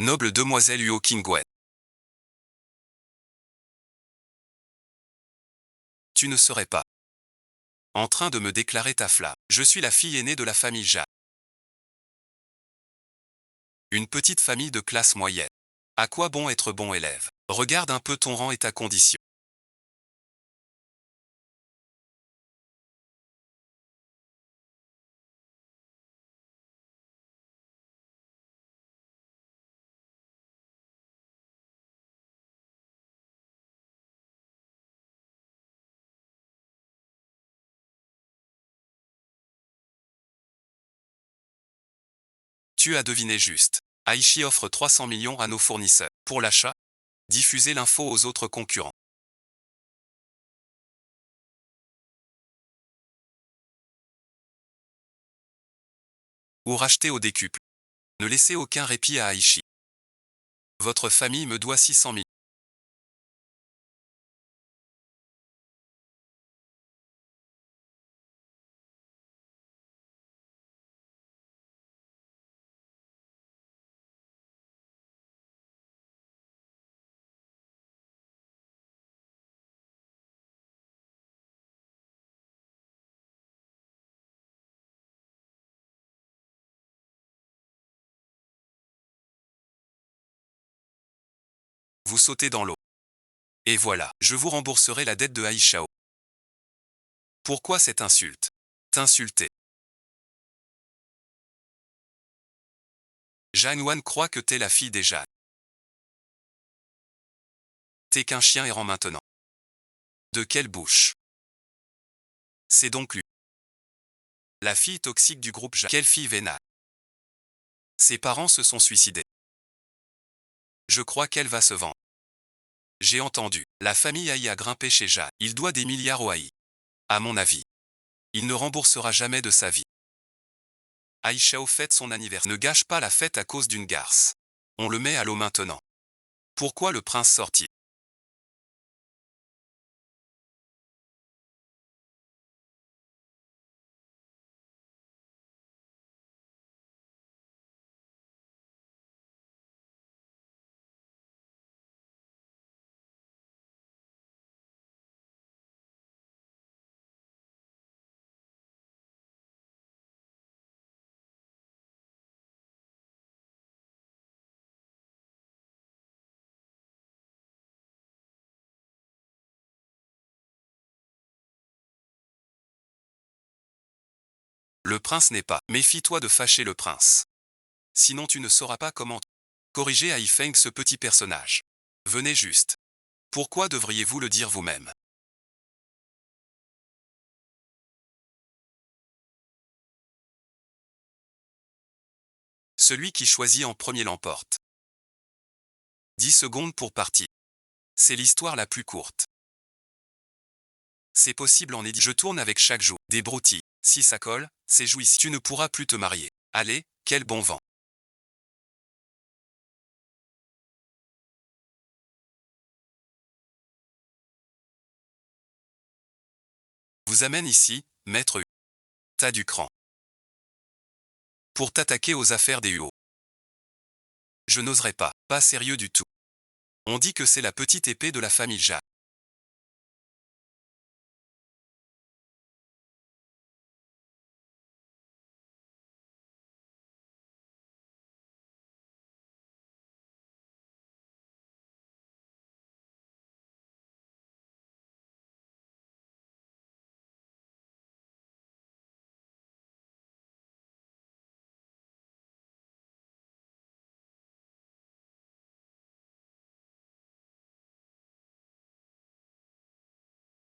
Noble demoiselle Huo Qingwen. Tu ne serais pas en train de me déclarer ta flamme. Je suis la fille aînée de la famille Jia. Une petite famille de classe moyenne. À quoi bon être bon élève? Regarde un peu ton rang et ta condition. Tu as deviné juste. Aichi offre 300 millions à nos fournisseurs. Pour l'achat, diffuser l'info aux autres concurrents. Ou racheter au décuple. Ne laissez aucun répit à Aichi. Votre famille me doit 600 000. Vous sautez dans l'eau. Et voilà, je vous rembourserai la dette de Aishao. Pourquoi cette insulte? T'insulter. Jeanne Wan croit que t'es la fille des Jeanne. T'es qu'un chien errant maintenant. De quelle bouche? C'est donc lui. La fille toxique du groupe Jeanne. Quelle fille vénale. Ses parents se sont suicidés. Je crois qu'elle va se vendre. J'ai entendu. La famille Haï a grimpé chez Jeanne. Il doit des milliards au Haï. À mon avis. Il ne remboursera jamais de sa vie. Aishao fête son anniversaire. Ne gâche pas la fête à cause d'une garce. On le met à l'eau maintenant. Pourquoi le prince sort-il? Le prince n'est pas. Méfie-toi de fâcher le prince. Sinon tu ne sauras pas comment corriger à Feng ce petit personnage. Venez juste. Pourquoi devriez-vous le dire vous-même? Celui qui choisit en premier l'emporte. 10 secondes pour partir. C'est l'histoire la plus courte. C'est possible en édit. Je tourne avec chaque jour. Des broutilles. Si ça colle, c'est jouissif. Tu ne pourras plus te marier. Allez, quel bon vent. Vous amène ici, maître Hu. T'as du cran. Pour t'attaquer aux affaires des Huo. Je n'oserais pas. Pas sérieux du tout. On dit que c'est la petite épée de la famille Ja.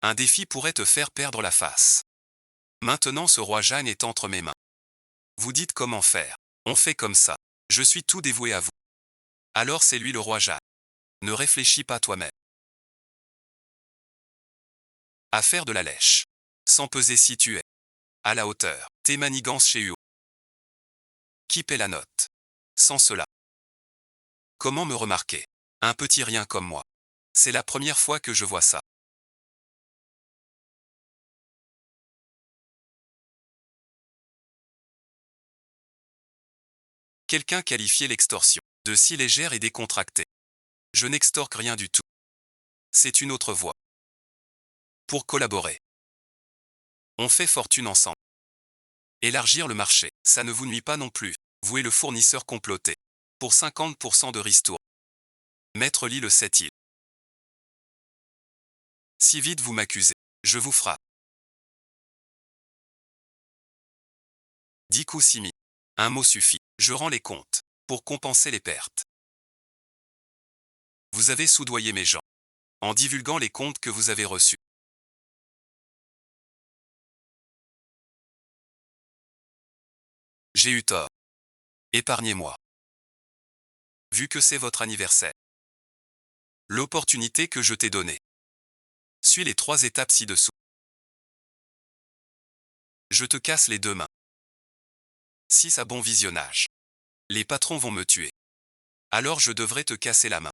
Un défi pourrait te faire perdre la face. Maintenant ce roi Jeanne est entre mes mains. Vous dites comment faire. On fait comme ça. Je suis tout dévoué à vous. Alors c'est lui le roi Jeanne. Ne réfléchis pas toi-même. À faire de la lèche. Sans peser si tu es à la hauteur. Tes manigances chez Huo. Qui paie la note? Sans cela. Comment me remarquer? Un petit rien comme moi. C'est la première fois que je vois ça. Quelqu'un qualifiait l'extorsion. De si légère et décontractée. Je n'extorque rien du tout. C'est une autre voie. Pour collaborer. On fait fortune ensemble. Élargir le marché, ça ne vous nuit pas non plus. Vous et le fournisseur comploté. Pour 50% de ristourne. Maître lit le 7 il. Si vite vous m'accusez, je vous frappe. 10 coups 6 000. Un mot suffit. Je rends les comptes. Pour compenser les pertes. Vous avez soudoyé mes gens. En divulguant les comptes que vous avez reçus. J'ai eu tort. Épargnez-moi. Vu que c'est votre anniversaire. L'opportunité que je t'ai donnée. Suis les 3 étapes ci-dessous. Je te casse les 2 mains. 6 à bon visionnage. Les patrons vont me tuer. Alors je devrais te casser la main.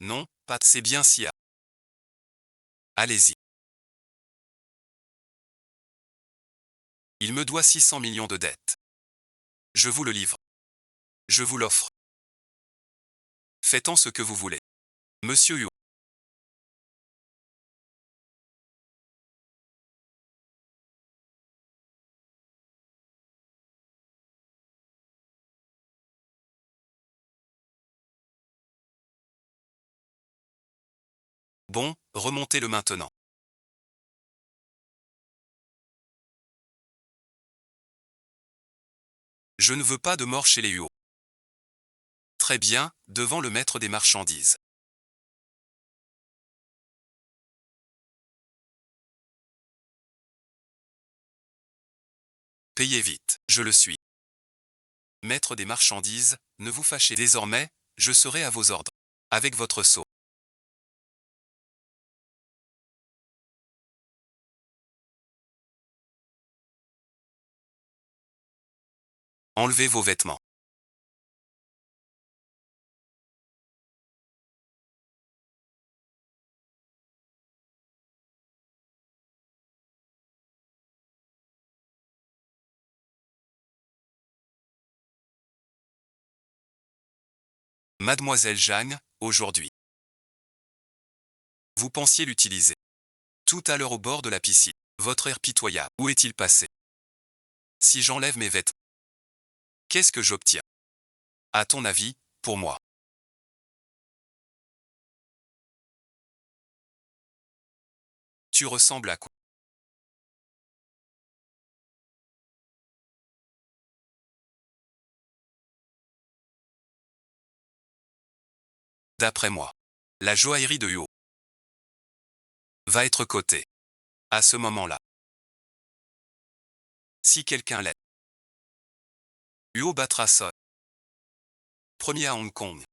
Non, pas c'est bien si à. Allez-y. Il me doit 600 millions de dettes. Je vous le livre. Je vous l'offre. Faites-en ce que vous voulez. Monsieur Yu. Bon, remontez-le maintenant. Je ne veux pas de mort chez les Huo. Très bien, devant le maître des marchandises. Payez vite, je le suis. Maître des marchandises, ne vous fâchez désormais, je serai à vos ordres. Avec votre sceau. Enlevez vos vêtements. Mademoiselle Jeanne, aujourd'hui. Vous pensiez l'utiliser. Tout à l'heure au bord de la piscine. Votre air pitoyable. Où est-il passé? Si j'enlève mes vêtements, qu'est-ce que j'obtiens? À ton avis, pour moi. Tu ressembles à quoi? D'après moi. La joaillerie de Huo va être cotée. À ce moment-là. Si quelqu'un l'aide. Huo battra Son. Premier à Hong Kong.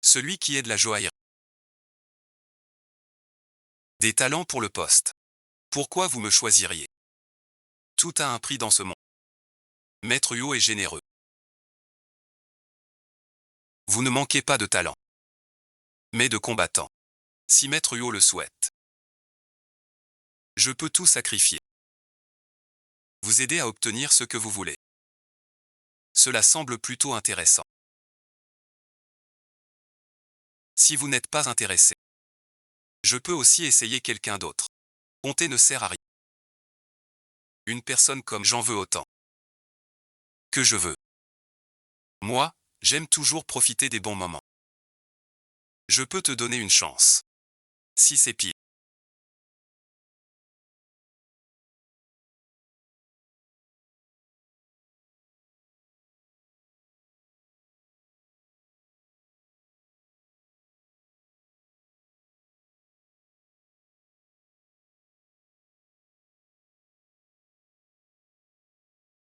Celui qui est de la joaillerie. Des talents pour le poste. Pourquoi vous me choisiriez? Tout a un prix dans ce monde. Maître Huo est généreux. Vous ne manquez pas de talent. Mais de combattants. Si Maître Huo le souhaite. Je peux tout sacrifier. Vous aider à obtenir ce que vous voulez. Cela semble plutôt intéressant. Si vous n'êtes pas intéressé. Je peux aussi essayer quelqu'un d'autre. Compter ne sert à rien. Une personne comme j'en veux autant. Que je veux. Moi, j'aime toujours profiter des bons moments. Je peux te donner une chance. Si c'est pire.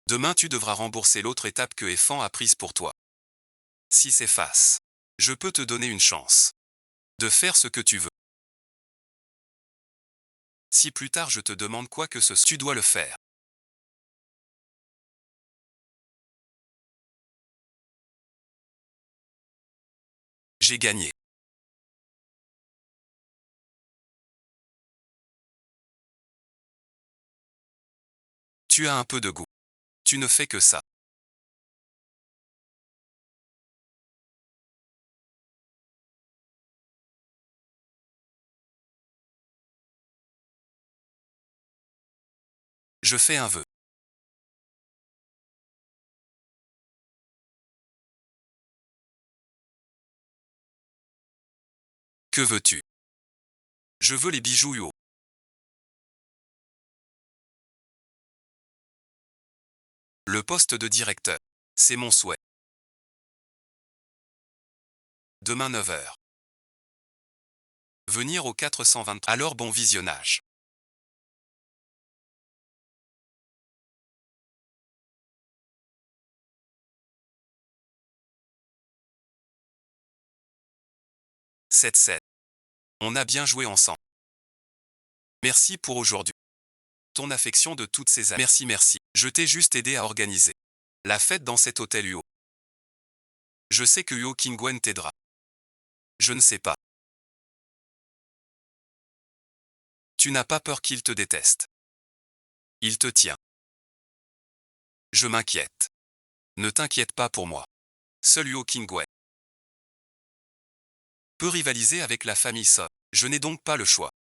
Demain tu devras rembourser l'autre étape que Effan a prise pour toi. Si c'est face. Je peux te donner une chance. De faire ce que tu veux. Si plus tard je te demande quoi que ce soit, tu dois le faire. J'ai gagné. Tu as un peu de goût. Tu ne fais que ça. Je fais un vœu. Que veux-tu? Je veux les bijoux Huo. Le poste de directeur. C'est mon souhait. Demain 9 heures. Venir au 420. Alors bon visionnage. Sept 7. On a bien joué ensemble. Merci pour aujourd'hui. Ton affection de toutes ces années. Merci. Je t'ai juste aidé à organiser la fête dans cet hôtel Huo. Je sais que Huo Qingwen t'aidera. Je ne sais pas. Tu n'as pas peur qu'il te déteste. Il te tient. Je m'inquiète. Ne t'inquiète pas pour moi. Seul Huo Qingwen peut rivaliser avec la famille So. Je n'ai donc pas le choix.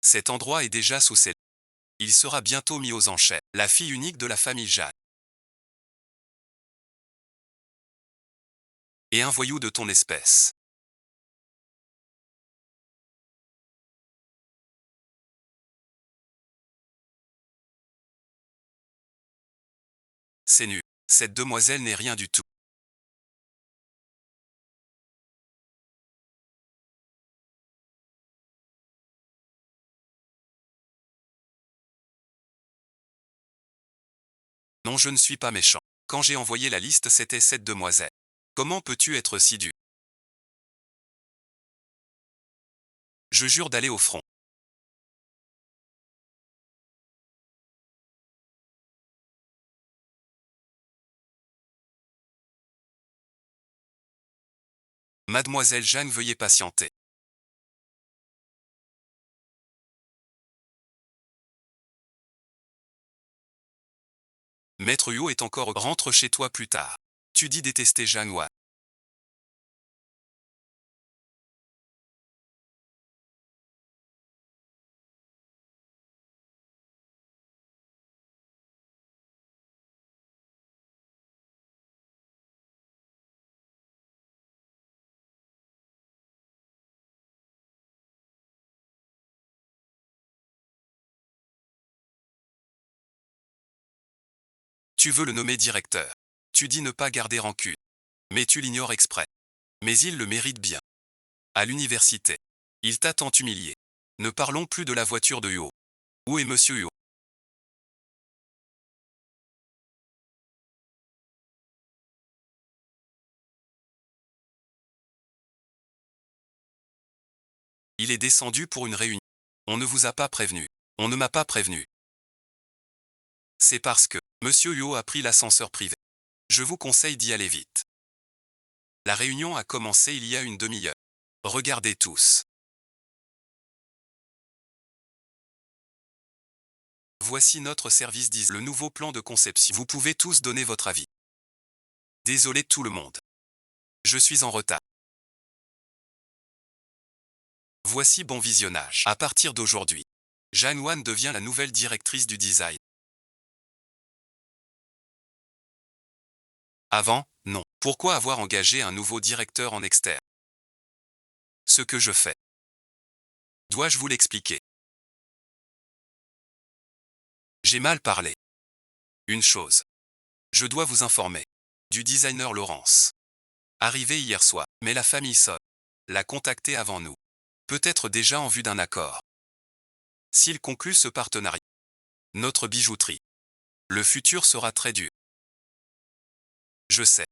Cet endroit est déjà sous ses... Il sera bientôt mis aux enchères. La fille unique de la famille Jeanne. Et un voyou de ton espèce. C'est nu. Cette demoiselle n'est rien du tout. Non, je ne suis pas méchant. Quand j'ai envoyé la liste, c'était cette demoiselle. Comment peux-tu être si dur? Je jure d'aller au front. Mademoiselle Jeanne, veuillez patienter. Maître Huo est encore... Rentre chez toi plus tard. Tu dis détester Jeanne Wan. Tu veux le nommer directeur. Tu dis ne pas garder rancune. Mais tu l'ignores exprès. Mais il le mérite bien. À l'université. Il t'a tant humilié. Ne parlons plus de la voiture de Huo. Où est Monsieur Huo? Il est descendu pour une réunion. On ne vous a pas prévenu. On ne m'a pas prévenu. C'est parce que Monsieur Huo a pris l'ascenseur privé. Je vous conseille d'y aller vite. La réunion a commencé il y a une demi-heure. Regardez tous. Voici notre service 10, le nouveau plan de conception. Vous pouvez tous donner votre avis. Désolé tout le monde. Je suis en retard. Voici bon visionnage. À partir d'aujourd'hui, Jeanne Wan devient la nouvelle directrice du design. Avant, non. Pourquoi avoir engagé un nouveau directeur en externe? Ce que je fais. Dois-je vous l'expliquer? J'ai mal parlé. Une chose. Je dois vous informer. Du designer Laurence. Arrivé hier soir, mais la famille So l'a contacté avant nous. Peut-être déjà en vue d'un accord. S'il conclut ce partenariat, notre bijouterie. Le futur sera très dur. Je sais.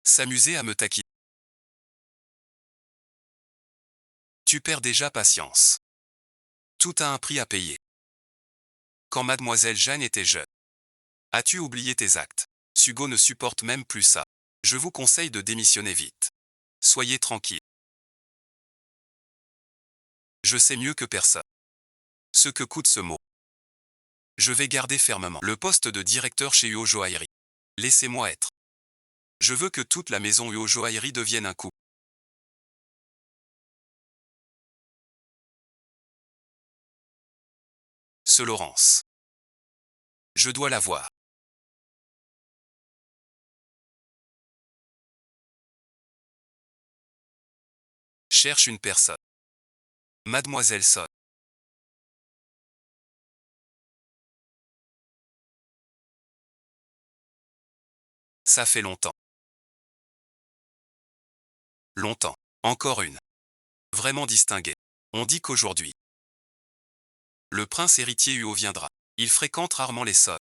S'amuser à me taquiner. Tu perds déjà patience. Tout a un prix à payer. Quand mademoiselle Jeanne était jeune. As-tu oublié tes actes? Sugo ne supporte même plus ça. Je vous conseille de démissionner vite. Soyez tranquille. Je sais mieux que personne ce que coûte ce mot. Je vais garder fermement le poste de directeur chez Uo Joaillerie. Laissez-moi être. Je veux que toute la maison Uo Joaillerie devienne un couple. Ce Laurence. Je dois la voir. Cherche une personne. Mademoiselle Son. Ça fait longtemps. Longtemps. Encore une. Vraiment distinguée. On dit qu'aujourd'hui, le prince héritier Huo viendra. Il fréquente rarement les Son.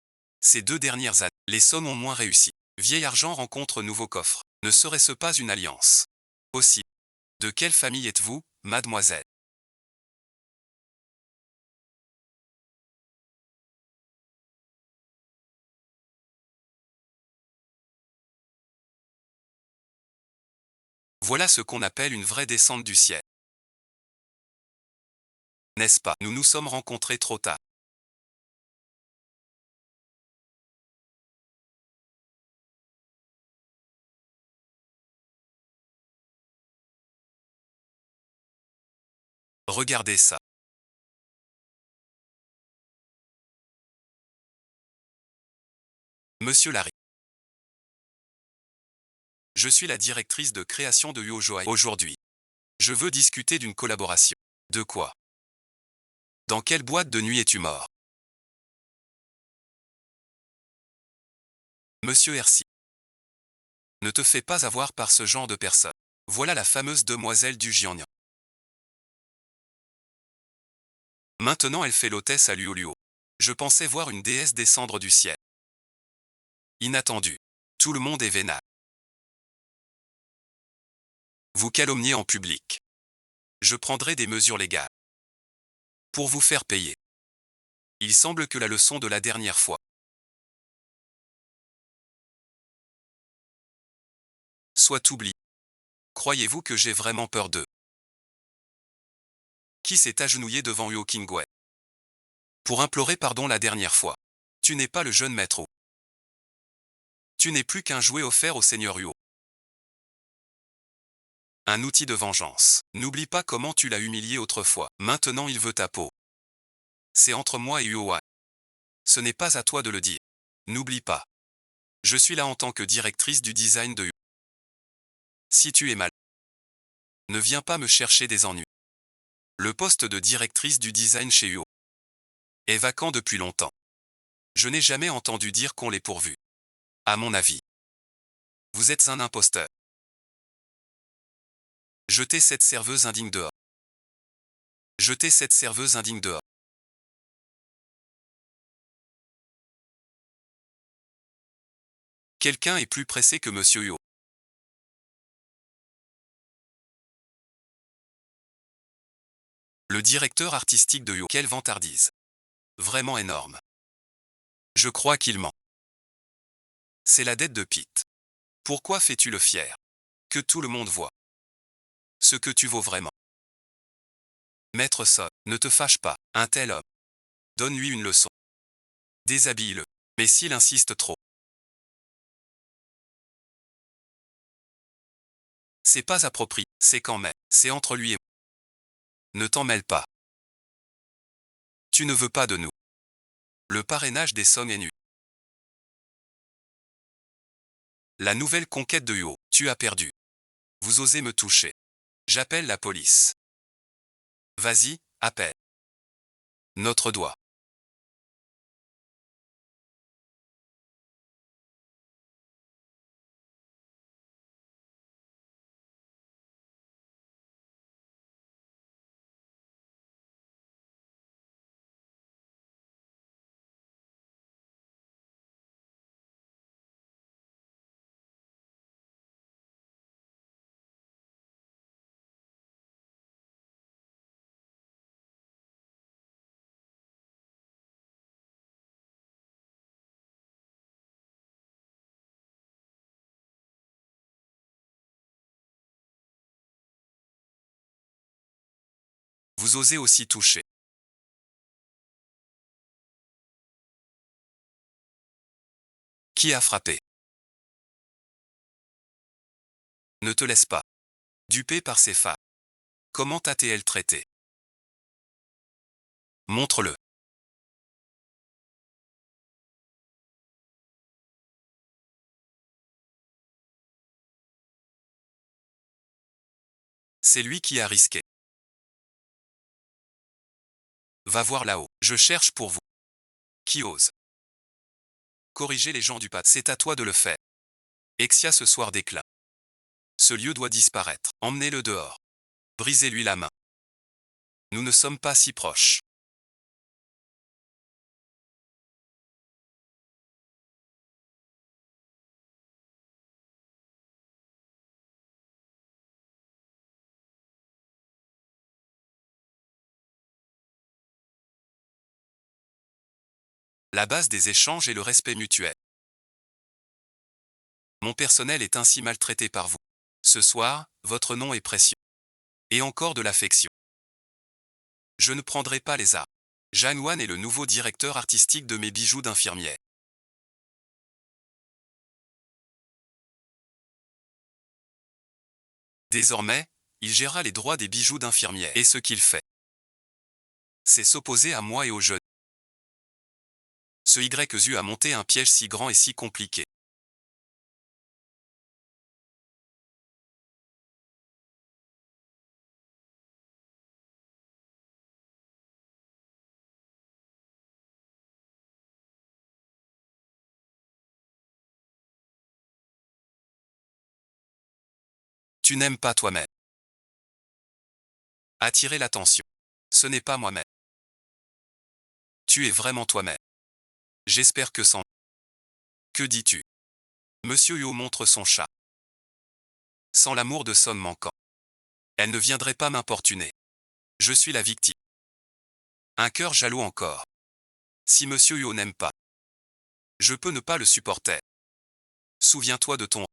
Ces 2 dernières années, les Son ont moins réussi. Vieil argent rencontre nouveau coffre. Ne serait-ce pas une alliance? Aussi. De quelle famille êtes-vous, mademoiselle? Voilà ce qu'on appelle une vraie descente du ciel. N'est-ce pas? Nous nous sommes rencontrés trop tard. Regardez ça. Monsieur Larry. Je suis la directrice de création de Huo Joaillerie. Aujourd'hui, je veux discuter d'une collaboration. De quoi? Dans quelle boîte de nuit es-tu mort? Monsieur Hercy. Ne te fais pas avoir par ce genre de personne. Voilà la fameuse demoiselle du Jiangnan. Maintenant elle fait l'hôtesse à Luo Luo. Je pensais voir une déesse descendre du ciel. Inattendu. Tout le monde est vénal. Vous calomniez en public. Je prendrai des mesures légales. Pour vous faire payer. Il semble que la leçon de la dernière fois. Soit oublié. Croyez-vous que j'ai vraiment peur d'eux? Qui s'est agenouillé devant Huo Qingwei pour implorer pardon la dernière fois? Tu n'es pas le jeune maître Huo. Tu n'es plus qu'un jouet offert au seigneur Huo. Un outil de vengeance. N'oublie pas comment tu l'as humilié autrefois. Maintenant il veut ta peau. C'est entre moi et Huo Wai. Ce n'est pas à toi de le dire. N'oublie pas. Je suis là en tant que directrice du design de Huo. Si tu es mal, ne viens pas me chercher des ennuis. Le poste de directrice du design chez Huo est vacant depuis longtemps. Je n'ai jamais entendu dire qu'on l'ait pourvu. À mon avis, vous êtes un imposteur. Jetez cette serveuse indigne dehors. Jetez cette serveuse indigne dehors. Quelqu'un est plus pressé que Monsieur Huo. Le directeur artistique de Huo. Quelle vantardise. Vraiment énorme. Je crois qu'il ment. C'est la dette de Pete. Pourquoi fais-tu le fier? Que tout le monde voit. Ce que tu vaux vraiment. Maître Son, ne te fâche pas. Un tel homme. Donne-lui une leçon. Déshabille-le. Mais s'il insiste trop. C'est pas approprié. C'est quand même. C'est entre lui et moi. Ne t'en mêle pas. Tu ne veux pas de nous. Le parrainage des Song est nul. La nouvelle conquête de Huo. Tu as perdu. Vous osez me toucher. J'appelle la police. Vas-y, appelle. Notre doigt. Vous osez aussi toucher. Qui a frappé? Ne te laisse pas duper par ces femmes. Comment t'a-t-elle traité? Montre-le. C'est lui qui a risqué. Va voir là-haut. Je cherche pour vous. Qui ose corriger les gens du pas? C'est à toi de le faire. Exia ce soir déclare. Ce lieu doit disparaître. Emmenez-le dehors. Brisez-lui la main. Nous ne sommes pas si proches. La base des échanges est le respect mutuel. Mon personnel est ainsi maltraité par vous. Ce soir, votre nom est précieux. Et encore de l'affection. Je ne prendrai pas les armes. Jeanne Wan est le nouveau directeur artistique de mes bijoux d'infirmière. Désormais, il gérera les droits des bijoux d'infirmière. Et ce qu'il fait, c'est s'opposer à moi et aux jeunes. Ce YZU a monté un piège si grand et si compliqué. Tu n'aimes pas toi-même. Attirer l'attention. Ce n'est pas moi-même. Tu es vraiment toi-même. J'espère que sans... Que dis-tu? Monsieur Yo montre son chat. Sans l'amour de Son manquant, elle ne viendrait pas m'importuner. Je suis la victime. Un cœur jaloux encore. Si Monsieur Yo n'aime pas, je peux ne pas le supporter. Souviens-toi de ton...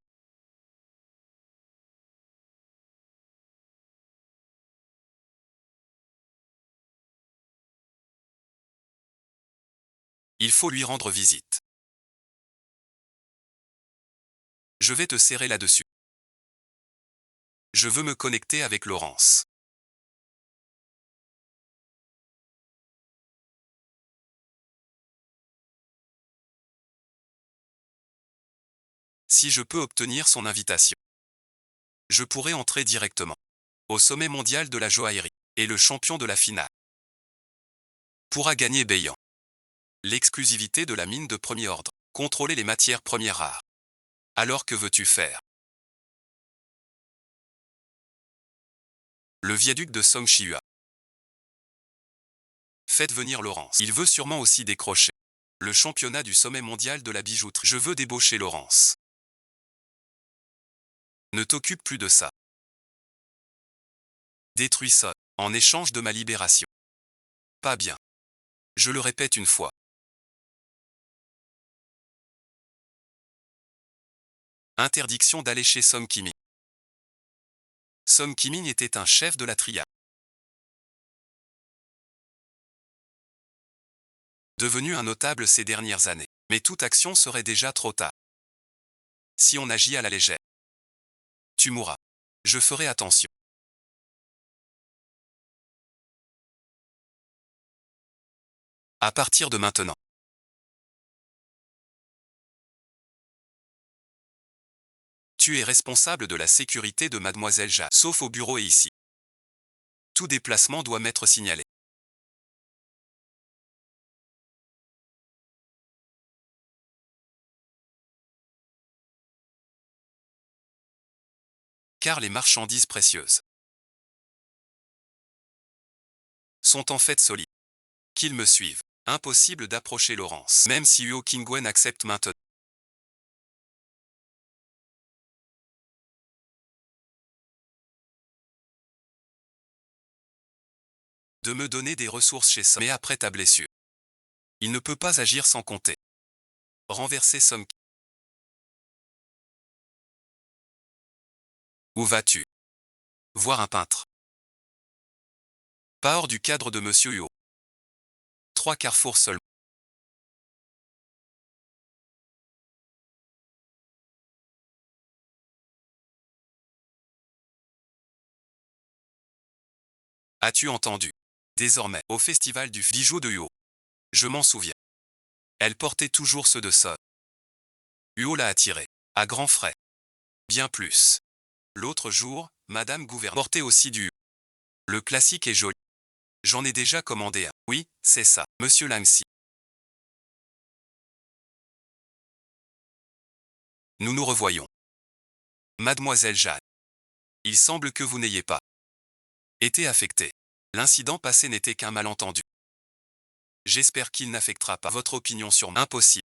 Il faut lui rendre visite. Je vais te serrer là-dessus. Je veux me connecter avec Laurence. Si je peux obtenir son invitation, je pourrai entrer directement au sommet mondial de la joaillerie, et le champion de la finale pourra gagner Bayan. L'exclusivité de la mine de premier ordre, contrôler les matières premières rares. Alors que veux-tu faire? Le viaduc de Songshua. Faites venir Laurence. Il veut sûrement aussi décrocher le championnat du sommet mondial de la bijouterie. Je veux débaucher Laurence. Ne t'occupe plus de ça. Détruis ça, en échange de ma libération. Pas bien. Je le répète une fois. Interdiction d'aller chez Song Kimi. Song Kimi était un chef de la tria. Devenu un notable ces dernières années. Mais toute action serait déjà trop tard. Si on agit à la légère, tu mourras. Je ferai attention. À partir de maintenant. Tu es responsable de la sécurité de Mademoiselle Ja, sauf au bureau et ici. Tout déplacement doit m'être signalé. Car les marchandises précieuses sont en fait solides. Qu'ils me suivent. Impossible d'approcher Laurence. Même si Huo Qingwen accepte maintenant de me donner des ressources chez Song. Mais après ta blessure, il ne peut pas agir sans compter. Renverser Song. Où vas-tu? Voir un peintre. Pas hors du cadre de Monsieur Huot. 3 carrefours seulement. As-tu entendu? Désormais, au festival du bijou de Huot. Je m'en souviens. Elle portait toujours ceux de ça. Huot l'a attiré. À grands frais. Bien plus. L'autre jour, Madame Gouverneur portait aussi du Huot. Le classique est joli. J'en ai déjà commandé un. Oui, c'est ça, Monsieur Lamsi. Nous nous revoyons. Mademoiselle Jeanne. Il semble que vous n'ayez pas été affectée. L'incident passé n'était qu'un malentendu. J'espère qu'il n'affectera pas votre opinion sur moi. Impossible.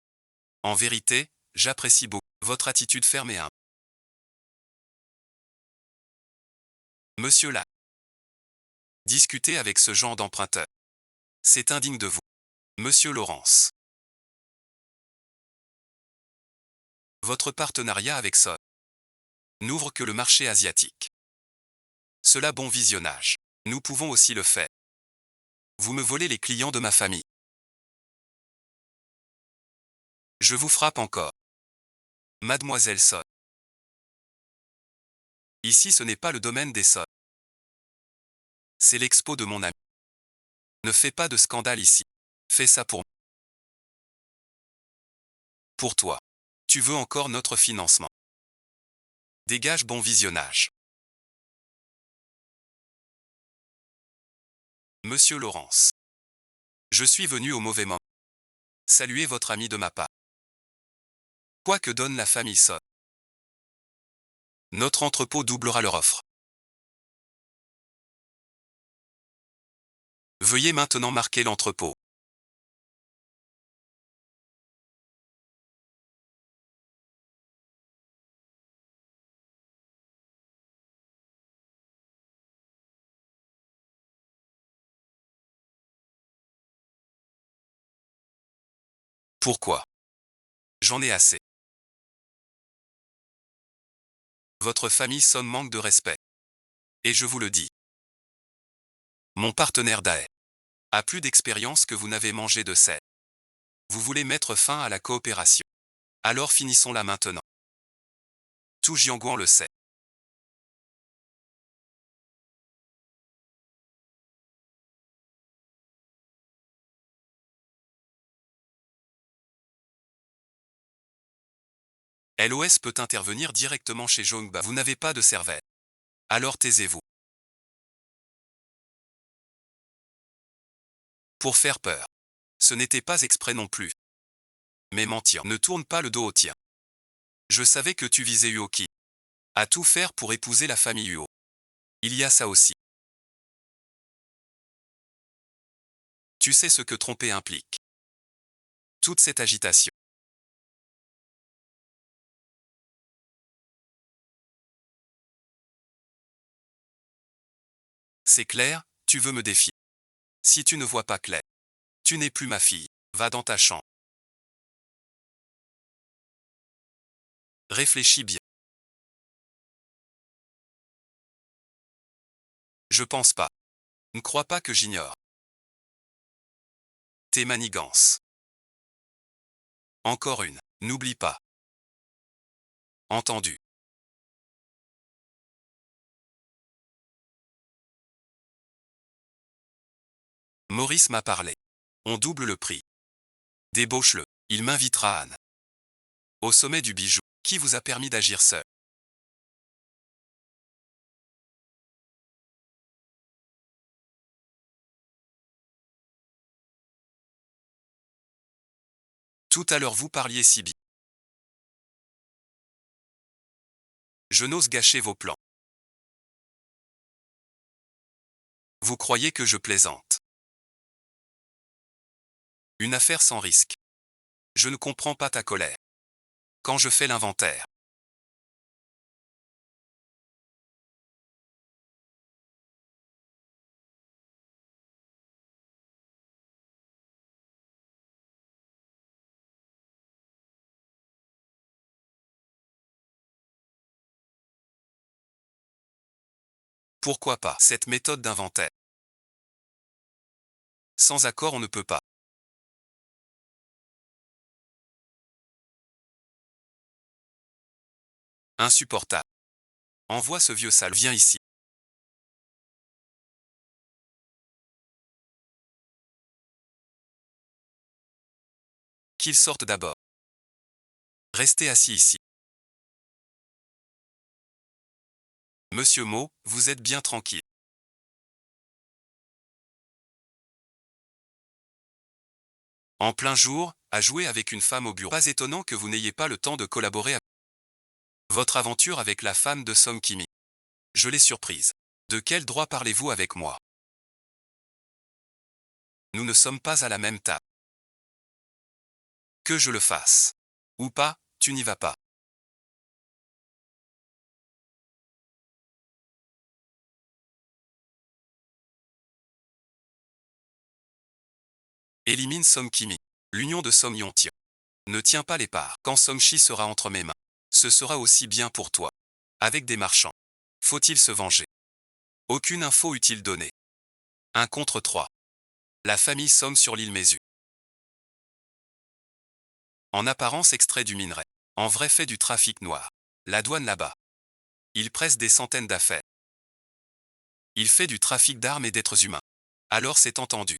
En vérité, j'apprécie beaucoup votre attitude ferme et humble. Monsieur là. Discutez avec ce genre d'emprunteur. C'est indigne de vous. Monsieur Laurence. Votre partenariat avec ça n'ouvre que le marché asiatique. Cela bon visionnage. Nous pouvons aussi le faire. Vous me volez les clients de ma famille. Je vous frappe encore. Mademoiselle So. Ici ce n'est pas le domaine des So. C'est l'expo de mon ami. Ne fais pas de scandale ici. Fais ça pour moi. Pour toi. Tu veux encore notre financement. Dégage bon visionnage. Monsieur Laurence. Je suis venu au mauvais moment. Saluez votre ami de ma part. Quoi que donne la famille So. Notre entrepôt doublera leur offre. Veuillez maintenant marquer l'entrepôt. Pourquoi? J'en ai assez. Votre famille So manque de respect. Et je vous le dis. Mon partenaire d'AE a plus d'expérience que vous n'avez mangé de sel. Vous voulez mettre fin à la coopération. Alors finissons-la maintenant. Tout Jianguan le sait. LOS peut intervenir directement chez Zhongba. Vous n'avez pas de cervelle. Alors taisez-vous. Pour faire peur. Ce n'était pas exprès non plus. Mais mentir ne tourne pas le dos au tien. Je savais que tu visais Uoki. À tout faire pour épouser la famille Huot. Il y a ça aussi. Tu sais ce que tromper implique. Toute cette agitation. C'est clair, tu veux me défier. Si tu ne vois pas clair, tu n'es plus ma fille. Va dans ta chambre. Réfléchis bien. Je pense pas. Ne crois pas que j'ignore tes manigances. Encore une. N'oublie pas. Entendu. Maurice m'a parlé. On double le prix. Débauche-le. Il m'invitera à Anne. Au sommet du bijou. Qui vous a permis d'agir seul? Tout à l'heure vous parliez si bien. Je n'ose gâcher vos plans. Vous croyez que je plaisante? Une affaire sans risque. Je ne comprends pas ta colère. Quand je fais l'inventaire. Pourquoi pas cette méthode d'inventaire? Sans accord on ne peut pas. Insupportable. Envoie ce vieux sale, viens ici. Qu'il sorte d'abord. Restez assis ici. Monsieur Mo, vous êtes bien tranquille. En plein jour, à jouer avec une femme au bureau. Pas étonnant que vous n'ayez pas le temps de collaborer à votre aventure avec la femme de Song Kimi. Je l'ai surprise. De quel droit parlez-vous avec moi? Nous ne sommes pas à la même table. Que je le fasse. Ou pas, tu n'y vas pas. Élimine Song Kimi. L'union de Song Yong-tien ne tient pas les parts. Quand Song Shi sera entre mes mains, ce sera aussi bien pour toi. Avec des marchands. Faut-il se venger? Aucune info utile donnée. 1 contre 3. La famille Song sur l'île Mézu. En apparence extrait du minerai. En vrai fait du trafic noir. La douane là-bas. Il presse des centaines d'affaires. Il fait du trafic d'armes et d'êtres humains. Alors c'est entendu.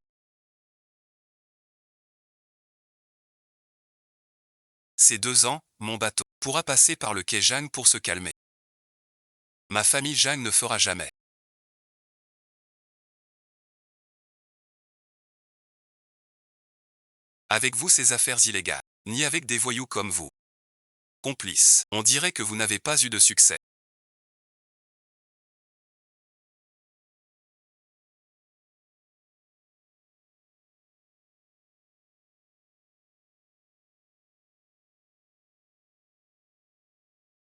Ces 2 ans, mon bateau pourra passer par le quai Zhang pour se calmer. Ma famille Zhang ne fera jamais. Avec vous ces affaires illégales, ni avec des voyous comme vous. Complices, on dirait que vous n'avez pas eu de succès.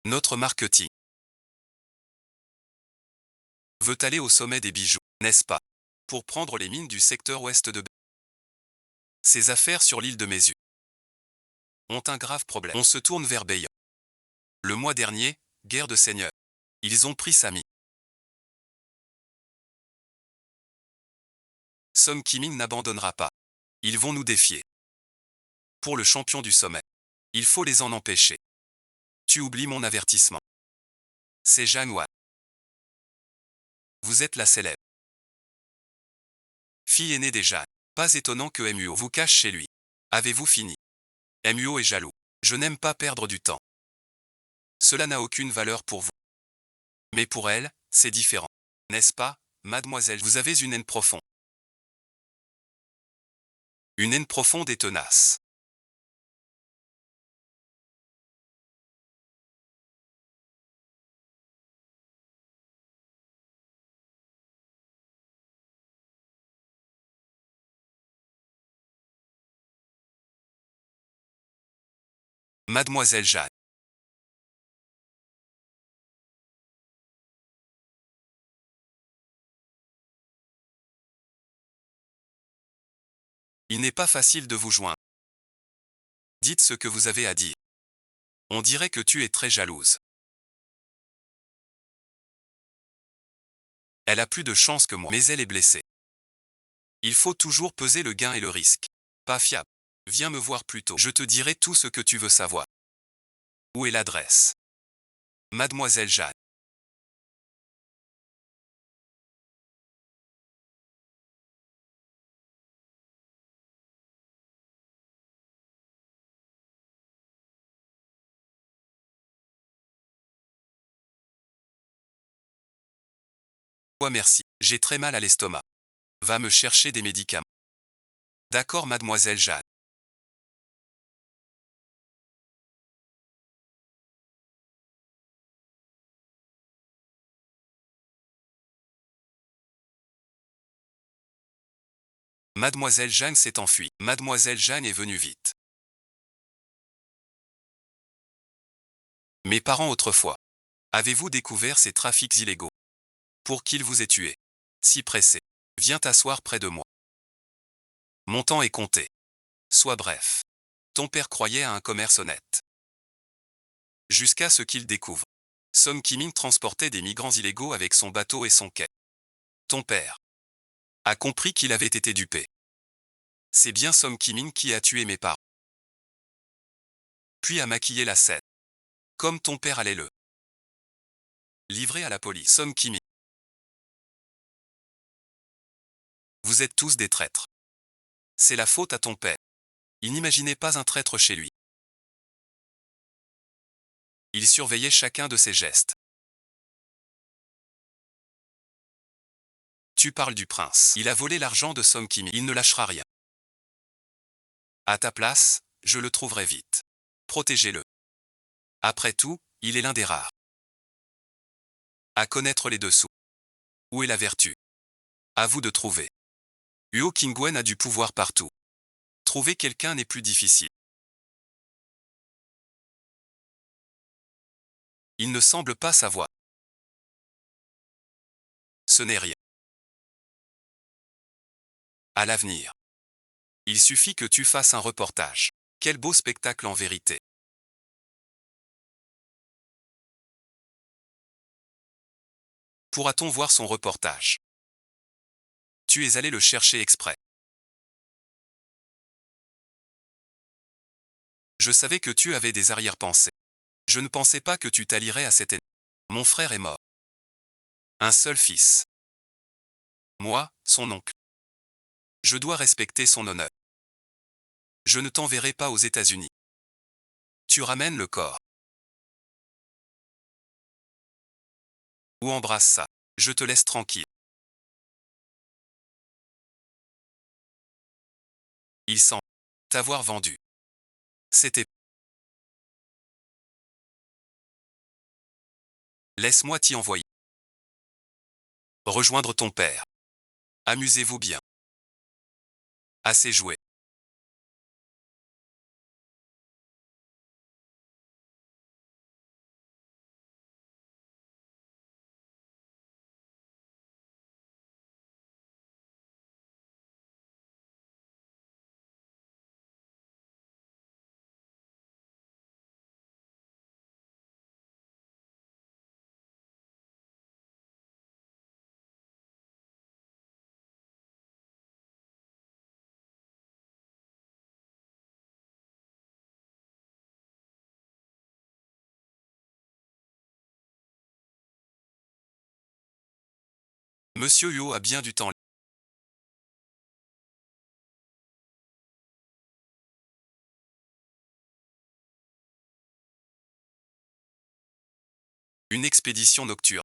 Notre marketing veut aller au sommet des bijoux, n'est-ce pas? Pour prendre les mines du secteur ouest de Ces affaires sur l'île de Mézu ont un grave problème. On se tourne vers Beyan. Le mois dernier, guerre de seigneurs. Ils ont pris Sami. Song Kimin n'abandonnera pas. Ils vont nous défier. Pour le champion du sommet. Il faut les en empêcher. Tu oublies mon avertissement. C'est Zhang Wan. Vous êtes la célèbre fille aînée des Zhang. Pas étonnant que Muo vous cache chez lui. Avez-vous fini? Muo est jaloux. Je n'aime pas perdre du temps. Cela n'a aucune valeur pour vous. Mais pour elle, c'est différent. N'est-ce pas, mademoiselle? Vous avez une haine profonde. Une haine profonde et tenace. Mademoiselle Jeanne. Il n'est pas facile de vous joindre. Dites ce que vous avez à dire. On dirait que tu es très jalouse. Elle a plus de chance que moi, mais elle est blessée. Il faut toujours peser le gain et le risque. Pas fiable. Viens me voir plus tôt. Je te dirai tout ce que tu veux savoir. Où est l'adresse? Mademoiselle Jeanne. Merci. J'ai très mal à l'estomac. Va me chercher des médicaments. D'accord, mademoiselle Jeanne. Mademoiselle Jeanne s'est enfuie. Mademoiselle Jeanne est venue vite. Mes parents autrefois. Avez-vous découvert ces trafics illégaux? Pour qu'ils vous aient tué. Si pressé. Viens t'asseoir près de moi. Mon temps est compté. Sois bref. Ton père croyait à un commerce honnête. Jusqu'à ce qu'il découvre. Song Kimin transportait des migrants illégaux avec son bateau et son quai. Ton père a compris qu'il avait été dupé. C'est bien Song Ki-min qui a tué mes parents. Puis a maquillé la scène. Comme ton père allait le livrer à la police. Song Ki-min. Vous êtes tous des traîtres. C'est la faute à ton père. Il n'imaginait pas un traître chez lui. Il surveillait chacun de ses gestes. Tu parles du prince. Il a volé l'argent de Song Ki-min. Il ne lâchera rien. À ta place, je le trouverai vite. Protégez-le. Après tout, il est l'un des rares à connaître les dessous. Où est la vertu? À vous de trouver. Huo Qingwen a du pouvoir partout. Trouver quelqu'un n'est plus difficile. Il ne semble pas savoir. Ce n'est rien. À l'avenir. Il suffit que tu fasses un reportage. Quel beau spectacle en vérité. Pourra-t-on voir son reportage? Tu es allé le chercher exprès. Je savais que tu avais des arrière-pensées. Je ne pensais pas que tu t'allierais à cet ennemi. Mon frère est mort. Un seul fils. Moi, son oncle. Je dois respecter son honneur. Je ne t'enverrai pas aux États-Unis. Tu ramènes le corps. Ou embrasse ça. Je te laisse tranquille. Il semble t'avoir vendu. C'était. Laisse-moi t'y envoyer. Rejoindre ton père. Amusez-vous bien. Assez joué. Monsieur Huo a bien du temps. Une expédition nocturne.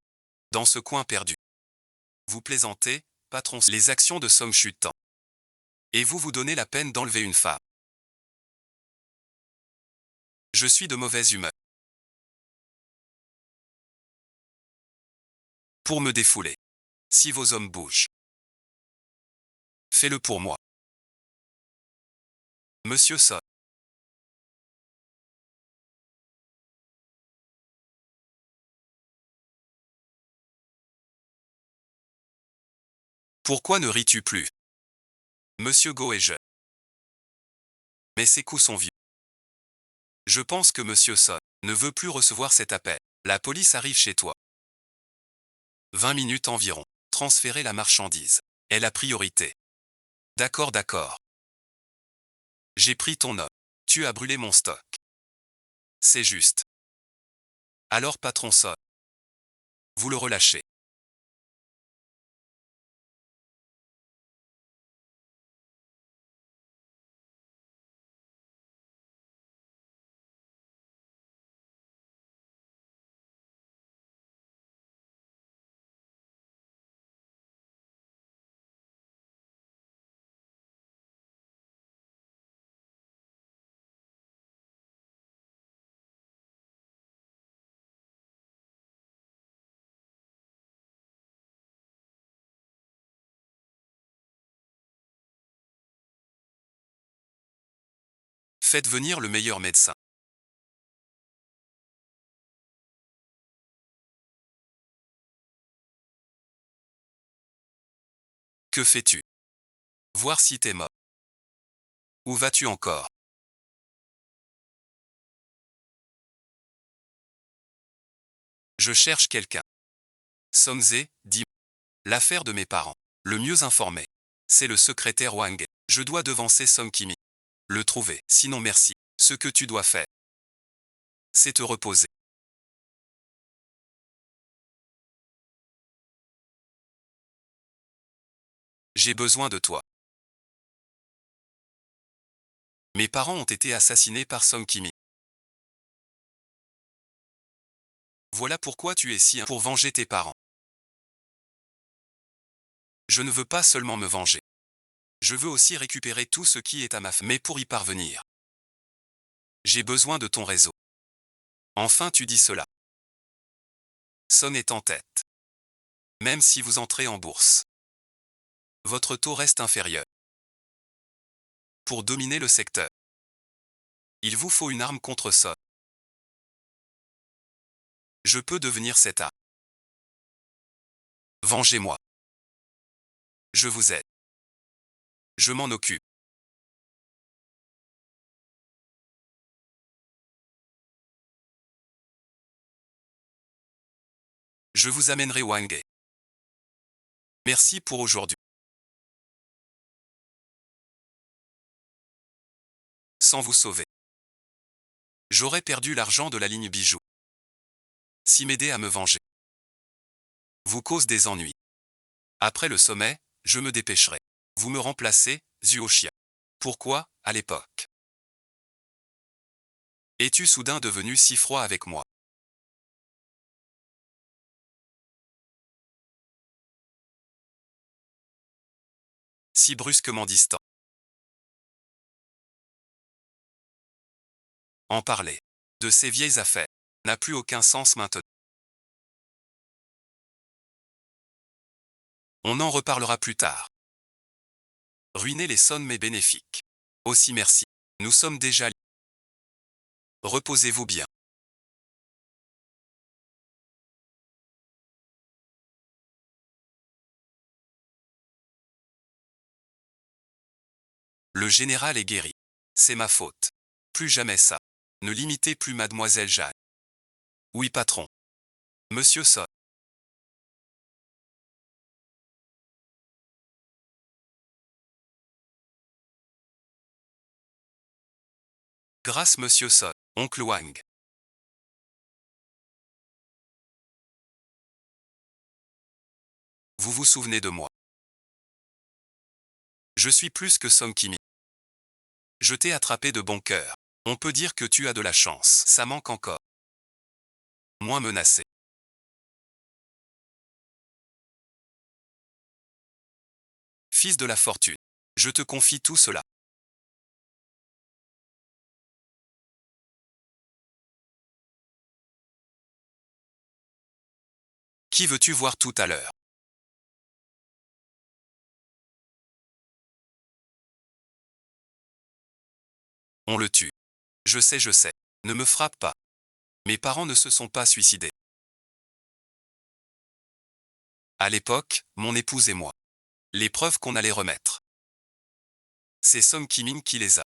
Dans ce coin perdu. Vous plaisantez, patron. Les actions de Song chutent. Et vous donnez la peine d'enlever une femme. Je suis de mauvaise humeur. Pour me défouler. Si vos hommes bougent. Fais-le pour moi. Monsieur Son. Pourquoi ne ris-tu plus? Monsieur Go est jeune. Mais ses coups sont vieux. Je pense que Monsieur Son ne veut plus recevoir cet appel. La police arrive chez toi. 20 minutes environ. Transférer la marchandise est la priorité. D'accord, d'accord. J'ai pris ton homme. Tu as brûlé mon stock. C'est juste. Alors patron Son. Vous le relâchez. Faites venir le meilleur médecin. Que fais-tu? Voir si t'es mort. Où vas-tu encore? Je cherche quelqu'un. Somze, dit. L'affaire de mes parents. Le mieux informé. C'est le secrétaire Wang. Je dois devancer Song Kimi. Le trouver, sinon merci. Ce que tu dois faire, c'est te reposer. J'ai besoin de toi. Mes parents ont été assassinés par Song Kimi. Voilà pourquoi tu es si pour venger tes parents. Je ne veux pas seulement me venger. Je veux aussi récupérer tout ce qui est à ma mais pour y parvenir, j'ai besoin de ton réseau. Enfin tu dis cela. Son est en tête. Même si vous entrez en bourse, votre taux reste inférieur. Pour dominer le secteur, il vous faut une arme contre Son. Je peux devenir cette arme. Vengez-moi. Je vous aide. Je m'en occupe. Je vous amènerai Wangé. Merci pour aujourd'hui. Sans vous sauver, j'aurais perdu l'argent de la ligne bijoux. Si m'aider à me venger vous cause des ennuis. Après le sommet, je me dépêcherai. Vous me remplacez, Zuoxia. Pourquoi, à l'époque, es-tu soudain devenu si froid avec moi? Si brusquement distant. En parler de ces vieilles affaires n'a plus aucun sens maintenant. On en reparlera plus tard. Ruiner les sommes mais bénéfiques. Aussi merci. Nous sommes déjà liés. Reposez-vous bien. Le général est guéri. C'est ma faute. Plus jamais ça. Ne limitez plus mademoiselle Jeanne. Oui patron. Monsieur Son. Grâce monsieur Son. Oncle Wang. Vous vous souvenez de moi. Je suis plus que Song Kimi. Je t'ai attrapé de bon cœur. On peut dire que tu as de la chance. Ça manque encore. Moins menacé. Fils de la fortune. Je te confie tout cela. Qui veux-tu voir tout à l'heure? On le tue. Je sais, je sais. Ne me frappe pas. Mes parents ne se sont pas suicidés. À l'époque, mon épouse et moi. Les preuves qu'on allait remettre. C'est Song Kimin qui les a.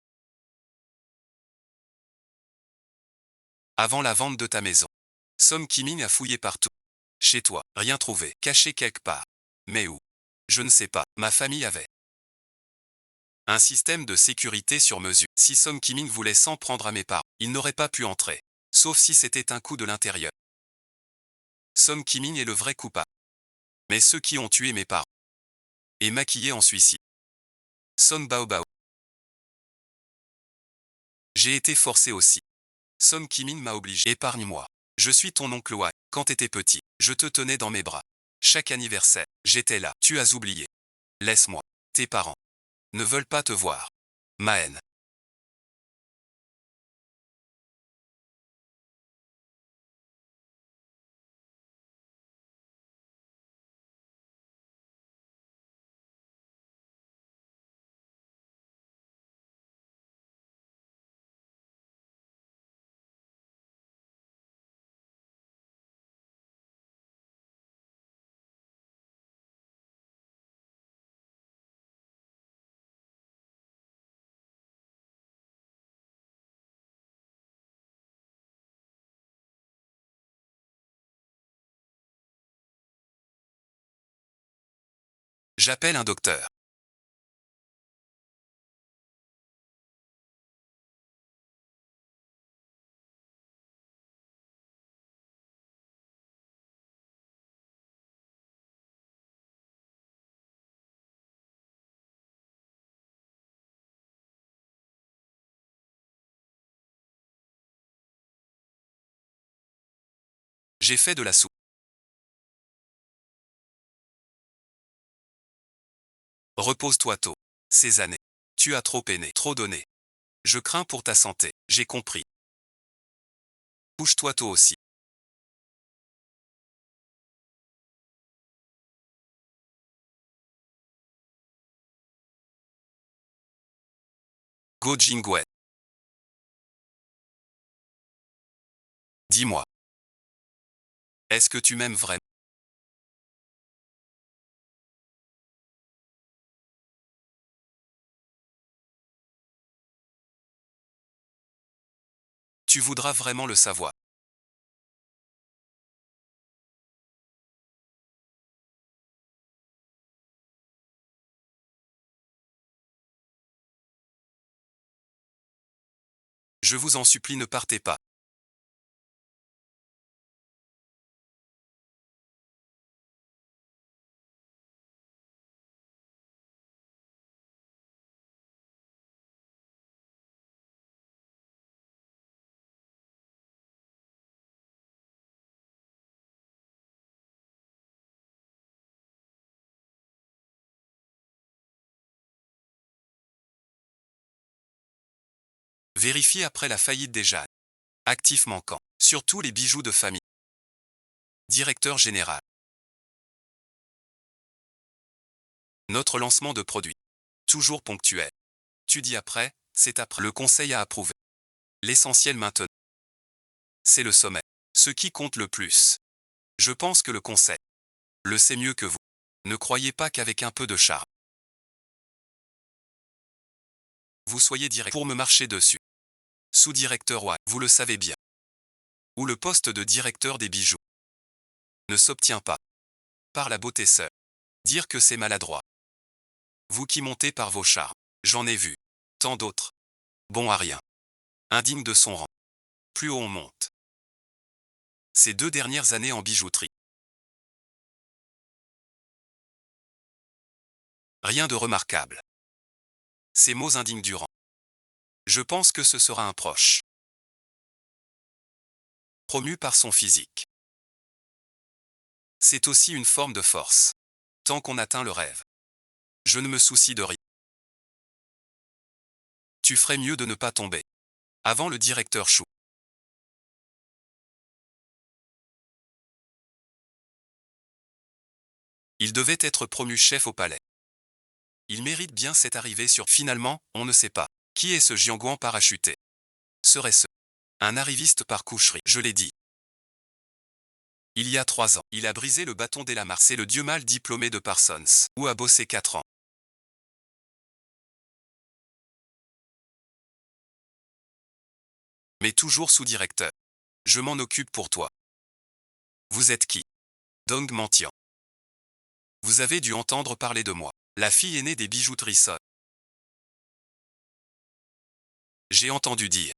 Avant la vente de ta maison. Song Kimin a fouillé partout. Chez toi, rien trouvé, caché quelque part. Mais où? Je ne sais pas, ma famille avait un système de sécurité sur mesure. Si Song Kimin voulait s'en prendre à mes parents, il n'aurait pas pu entrer. Sauf si c'était un coup de l'intérieur. Song Kimin est le vrai coupable. Mais ceux qui ont tué mes parents et maquillé en suicide. Son Baobao. J'ai été forcé aussi. Son Kimin m'a obligé. Épargne-moi. Je suis ton oncle Wai. Quand t'étais petit, je te tenais dans mes bras. Chaque anniversaire, j'étais là. Tu as oublié. Laisse-moi. Tes parents ne veulent pas te voir. Ma haine. J'appelle un docteur. J'ai fait de la soupe. Repose-toi tôt. Ces années. Tu as trop peiné, trop donné. Je crains pour ta santé. J'ai compris. Couche-toi tôt aussi. Go Jingwei. Dis-moi. Est-ce que tu m'aimes vraiment? Tu voudras vraiment le savoir. Je vous en supplie, ne partez pas. Vérifiez après la faillite des Jeanne. Actif manquant. Surtout les bijoux de famille. Directeur général. Notre lancement de produit. Toujours ponctuel. Tu dis après, c'est après. Le conseil a approuvé. L'essentiel maintenant. C'est le sommet. Ce qui compte le plus. Je pense que le conseil le sait mieux que vous. Ne croyez pas qu'avec un peu de charme, vous soyez direct pour me marcher dessus. Sous-directeur ouais, vous le savez bien. Ou le poste de directeur des bijoux ne s'obtient pas par la beauté seule. Dire que c'est maladroit. Vous qui montez par vos charmes, j'en ai vu tant d'autres. Bon à rien. Indigne de son rang. Plus haut on monte. Ces 2 dernières années en bijouterie. Rien de remarquable. Ces mots indignes du rang. Je pense que ce sera un proche. Promu par son physique. C'est aussi une forme de force. Tant qu'on atteint le rêve. Je ne me soucie de rien. Tu ferais mieux de ne pas tomber. Avant le directeur Chou. Il devait être promu chef au palais. Il mérite bien cette arrivée sur. Finalement, on ne sait pas. Qui est ce Jianguan parachuté? Serait-ce un arriviste par coucherie? Je l'ai dit. Il y a 3 ans, il a brisé le bâton d'Elamar. C'est le dieu mal diplômé de Parsons, où a bossé 4 ans. Mais toujours sous-directeur. Je m'en occupe pour toi. Vous êtes qui? Dong Mantian. Vous avez dû entendre parler de moi. La fille aînée des bijouteries Son. J'ai entendu dire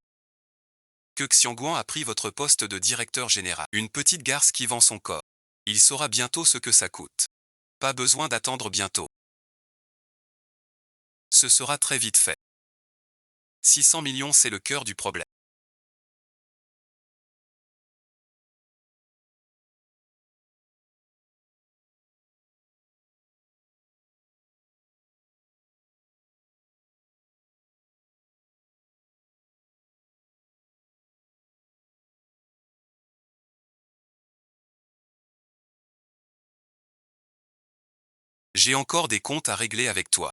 que Xiangguan a pris votre poste de directeur général. Une petite garce qui vend son corps. Il saura bientôt ce que ça coûte. Pas besoin d'attendre bientôt. Ce sera très vite fait. 600 millions, c'est le cœur du problème. J'ai encore des comptes à régler avec toi.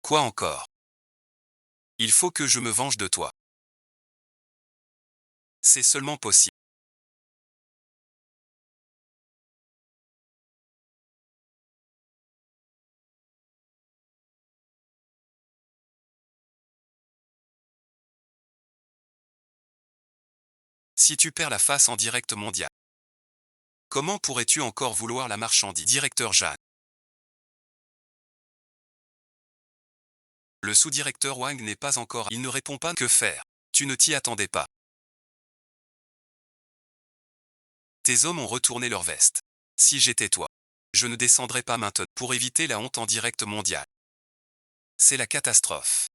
Quoi encore? Il faut que je me venge de toi. C'est seulement possible. Si tu perds la face en direct mondial, comment pourrais-tu encore vouloir la marchandise? Directeur Jeanne. Le sous-directeur Wang n'est pas encore... Il ne répond pas. Que faire? Tu ne t'y attendais pas. Tes hommes ont retourné leur veste. Si j'étais toi, je ne descendrais pas maintenant pour éviter la honte en direct mondial. C'est la catastrophe.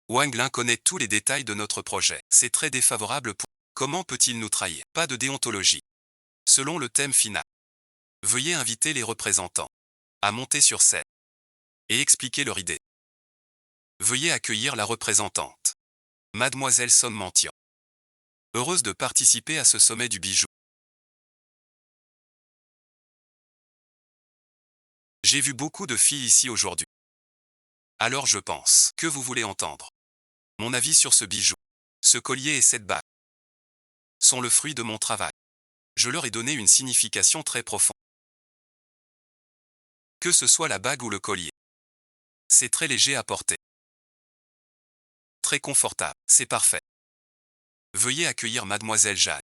Wang Lin connaît tous les détails de notre projet. C'est très défavorable pour... Comment peut-il nous trahir? Pas de déontologie. Selon le thème final, veuillez inviter les représentants à monter sur scène et expliquer leur idée. Veuillez accueillir la représentante, Mademoiselle Son Mantian. Heureuse de participer à ce sommet du bijou. J'ai vu beaucoup de filles ici aujourd'hui. Alors je pense que vous voulez entendre mon avis sur ce bijou. Ce collier et cette bague sont le fruit de mon travail. Je leur ai donné une signification très profonde. Que ce soit la bague ou le collier, c'est très léger à porter. Très confortable, c'est parfait. Veuillez accueillir Mademoiselle Jeanne.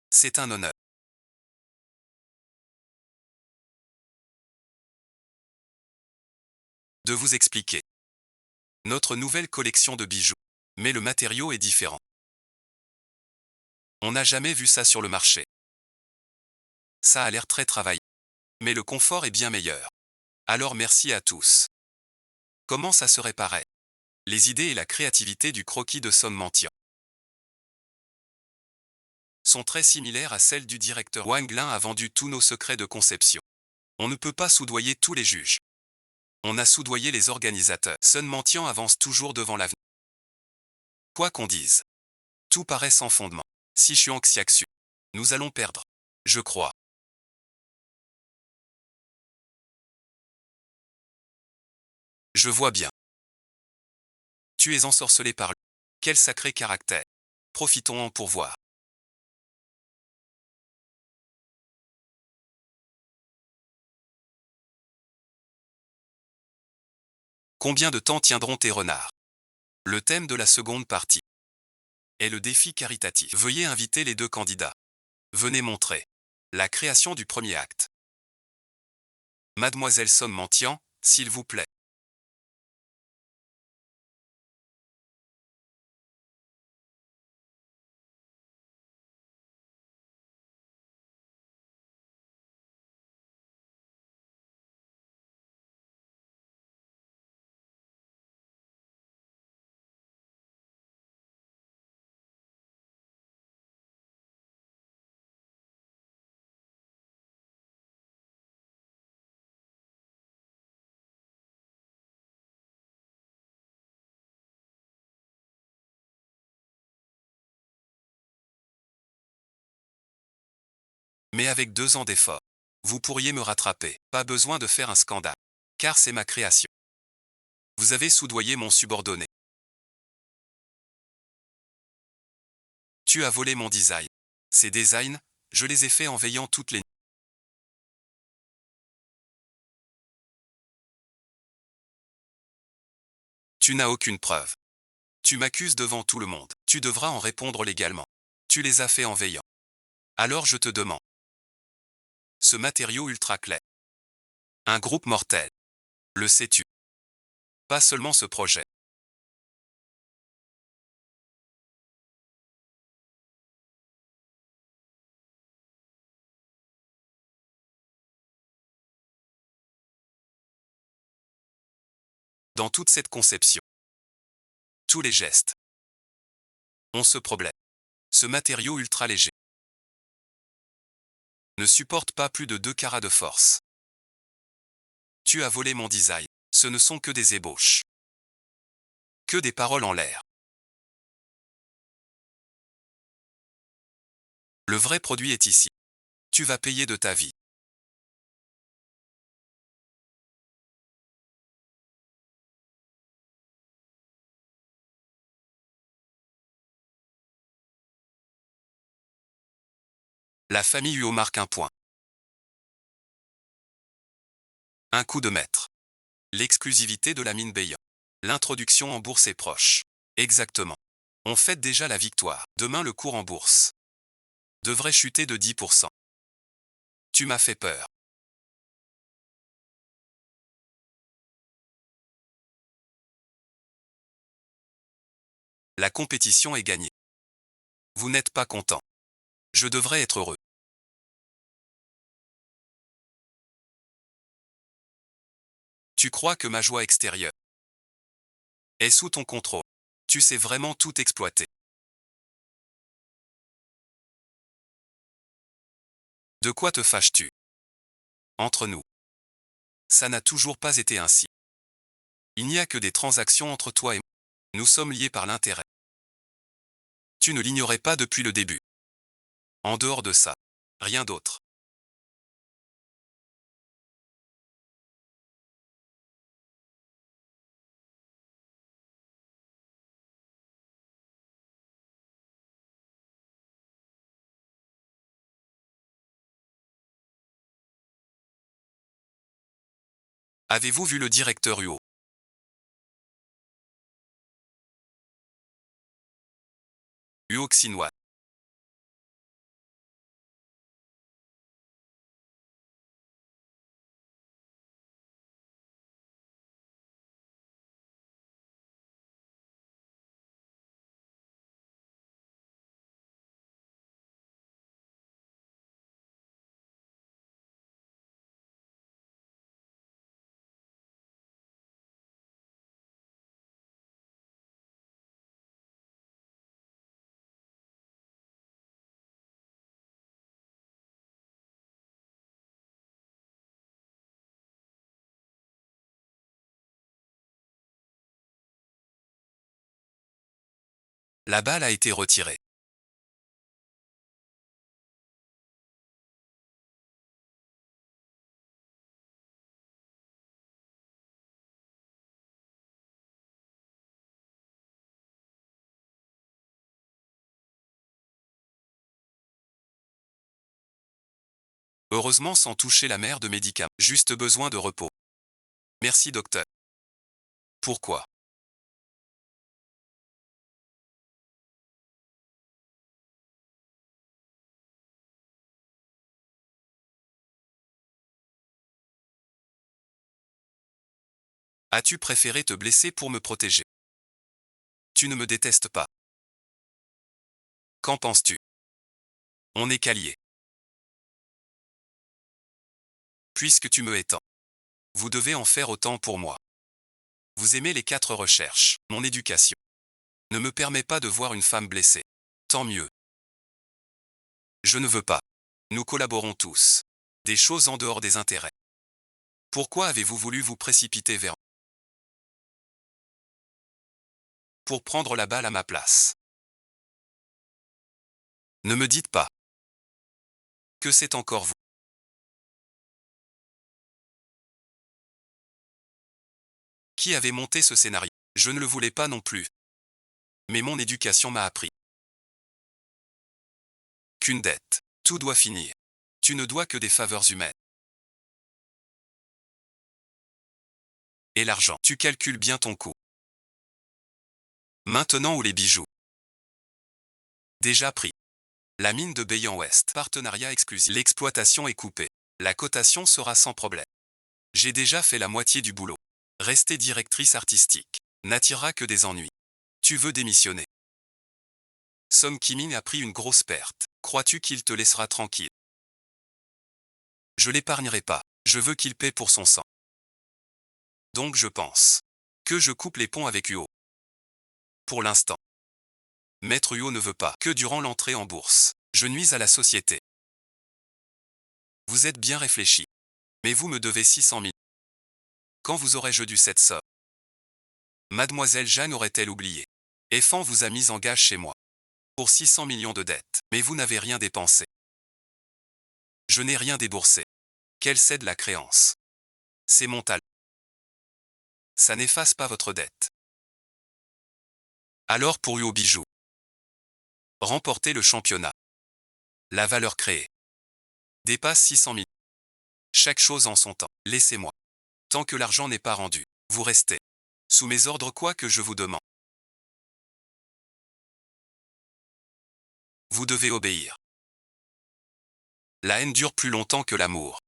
C'est un honneur de vous expliquer notre nouvelle collection de bijoux. Mais le matériau est différent. On n'a jamais vu ça sur le marché. Ça a l'air très travaillé. Mais le confort est bien meilleur. Alors merci à tous. Comment ça serait pareil? Les idées et la créativité du croquis de Son Mantian sont très similaires à celles du directeur. Wang Lin a vendu tous nos secrets de conception. On ne peut pas soudoyer tous les juges. On a soudoyé les organisateurs. Son Mantian avance toujours devant l'avenir. Quoi qu'on dise, tout paraît sans fondement. Si je suis Xiaxu, nous allons perdre. Je crois. Je vois bien. Tu es ensorcelé par lui. Quel sacré caractère. Profitons-en pour voir. Combien de temps tiendront tes renards? Le thème de la seconde partie est le défi caritatif. Veuillez inviter les deux candidats. Venez montrer la création du premier acte. Mademoiselle Son Mantian, s'il vous plaît. Mais avec 2 ans d'effort, vous pourriez me rattraper. Pas besoin de faire un scandale. Car c'est ma création. Vous avez soudoyé mon subordonné. Tu as volé mon design. Ces designs, je les ai faits en veillant toutes les nuits. Tu n'as aucune preuve. Tu m'accuses devant tout le monde. Tu devras en répondre légalement. Tu les as faits en veillant. Alors je te demande. Ce matériau ultra clair. Un groupe mortel. Le sais-tu? Pas seulement ce projet. Dans toute cette conception, tous les gestes ont ce problème. Ce matériau ultra léger ne supporte pas plus de 2 carats de force. Tu as volé mon design. Ce ne sont que des ébauches. Que des paroles en l'air. Le vrai produit est ici. Tu vas payer de ta vie. La famille Huot marque un point. Un coup de maître. L'exclusivité de la mine Beyan. L'introduction en bourse est proche. Exactement. On fête déjà la victoire. Demain le cours en bourse devrait chuter de 10%. Tu m'as fait peur. La compétition est gagnée. Vous n'êtes pas content. Je devrais être heureux. Tu crois que ma joie extérieure est sous ton contrôle. Tu sais vraiment tout exploiter. De quoi te fâches-tu? Entre nous, ça n'a toujours pas été ainsi. Il n'y a que des transactions entre toi et moi. Nous sommes liés par l'intérêt. Tu ne l'ignorais pas depuis le début. En dehors de ça, rien d'autre. Avez-vous vu le directeur Huo? Huo Xinhua. La balle a été retirée. Heureusement sans toucher la mer de médicaments. Juste besoin de repos. Merci docteur. Pourquoi? As-tu préféré te blesser pour me protéger? Tu ne me détestes pas. Qu'en penses-tu? On est qu'alliés. Puisque tu me hais tant, vous devez en faire autant pour moi. Vous aimez les 4 recherches. Mon éducation ne me permet pas de voir une femme blessée. Tant mieux. Je ne veux pas. Nous collaborons tous. Des choses en dehors des intérêts. Pourquoi avez-vous voulu vous précipiter vers pour prendre la balle à ma place? Ne me dites pas que c'est encore vous. Qui avait monté ce scénario? Je ne le voulais pas non plus. Mais mon éducation m'a appris qu'une dette, tout doit finir. Tu ne dois que des faveurs humaines. Et l'argent, tu calcules bien ton coût. Maintenant où les bijoux? Déjà pris. La mine de Bayan Ouest. Partenariat exclusif. L'exploitation est coupée. La cotation sera sans problème. J'ai déjà fait la moitié du boulot. Rester directrice artistique n'attirera que des ennuis. Tu veux démissionner? Song Kimin a pris une grosse perte. Crois-tu qu'il te laissera tranquille? Je l'épargnerai pas. Je veux qu'il paie pour son sang. Donc je pense que je coupe les ponts avec Huo. Pour l'instant. Maître Huo ne veut pas que durant l'entrée en bourse, je nuise à la société. Vous êtes bien réfléchi. Mais vous me devez 600 000. Quand vous aurais-je dû cette somme? Mademoiselle Jeanne aurait-elle oublié? Effan vous a mis en gage chez moi. Pour 600 millions de dettes. Mais vous n'avez rien dépensé. Je n'ai rien déboursé. Qu'elle cède la créance. C'est mon talent. Ça n'efface pas votre dette. Alors pour Huo Bijoux. Remporter le championnat. La valeur créée dépasse 600 000. Chaque chose en son temps. Laissez-moi. Tant que l'argent n'est pas rendu, vous restez sous mes ordres quoi que je vous demande. Vous devez obéir. La haine dure plus longtemps que l'amour.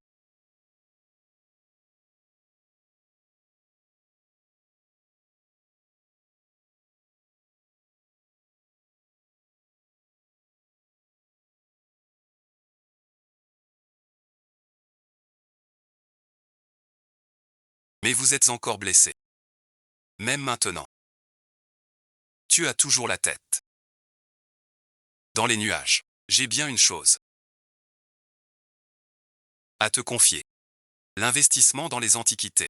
Mais vous êtes encore blessé. Même maintenant. Tu as toujours la tête dans les nuages. J'ai bien une chose à te confier. L'investissement dans les antiquités.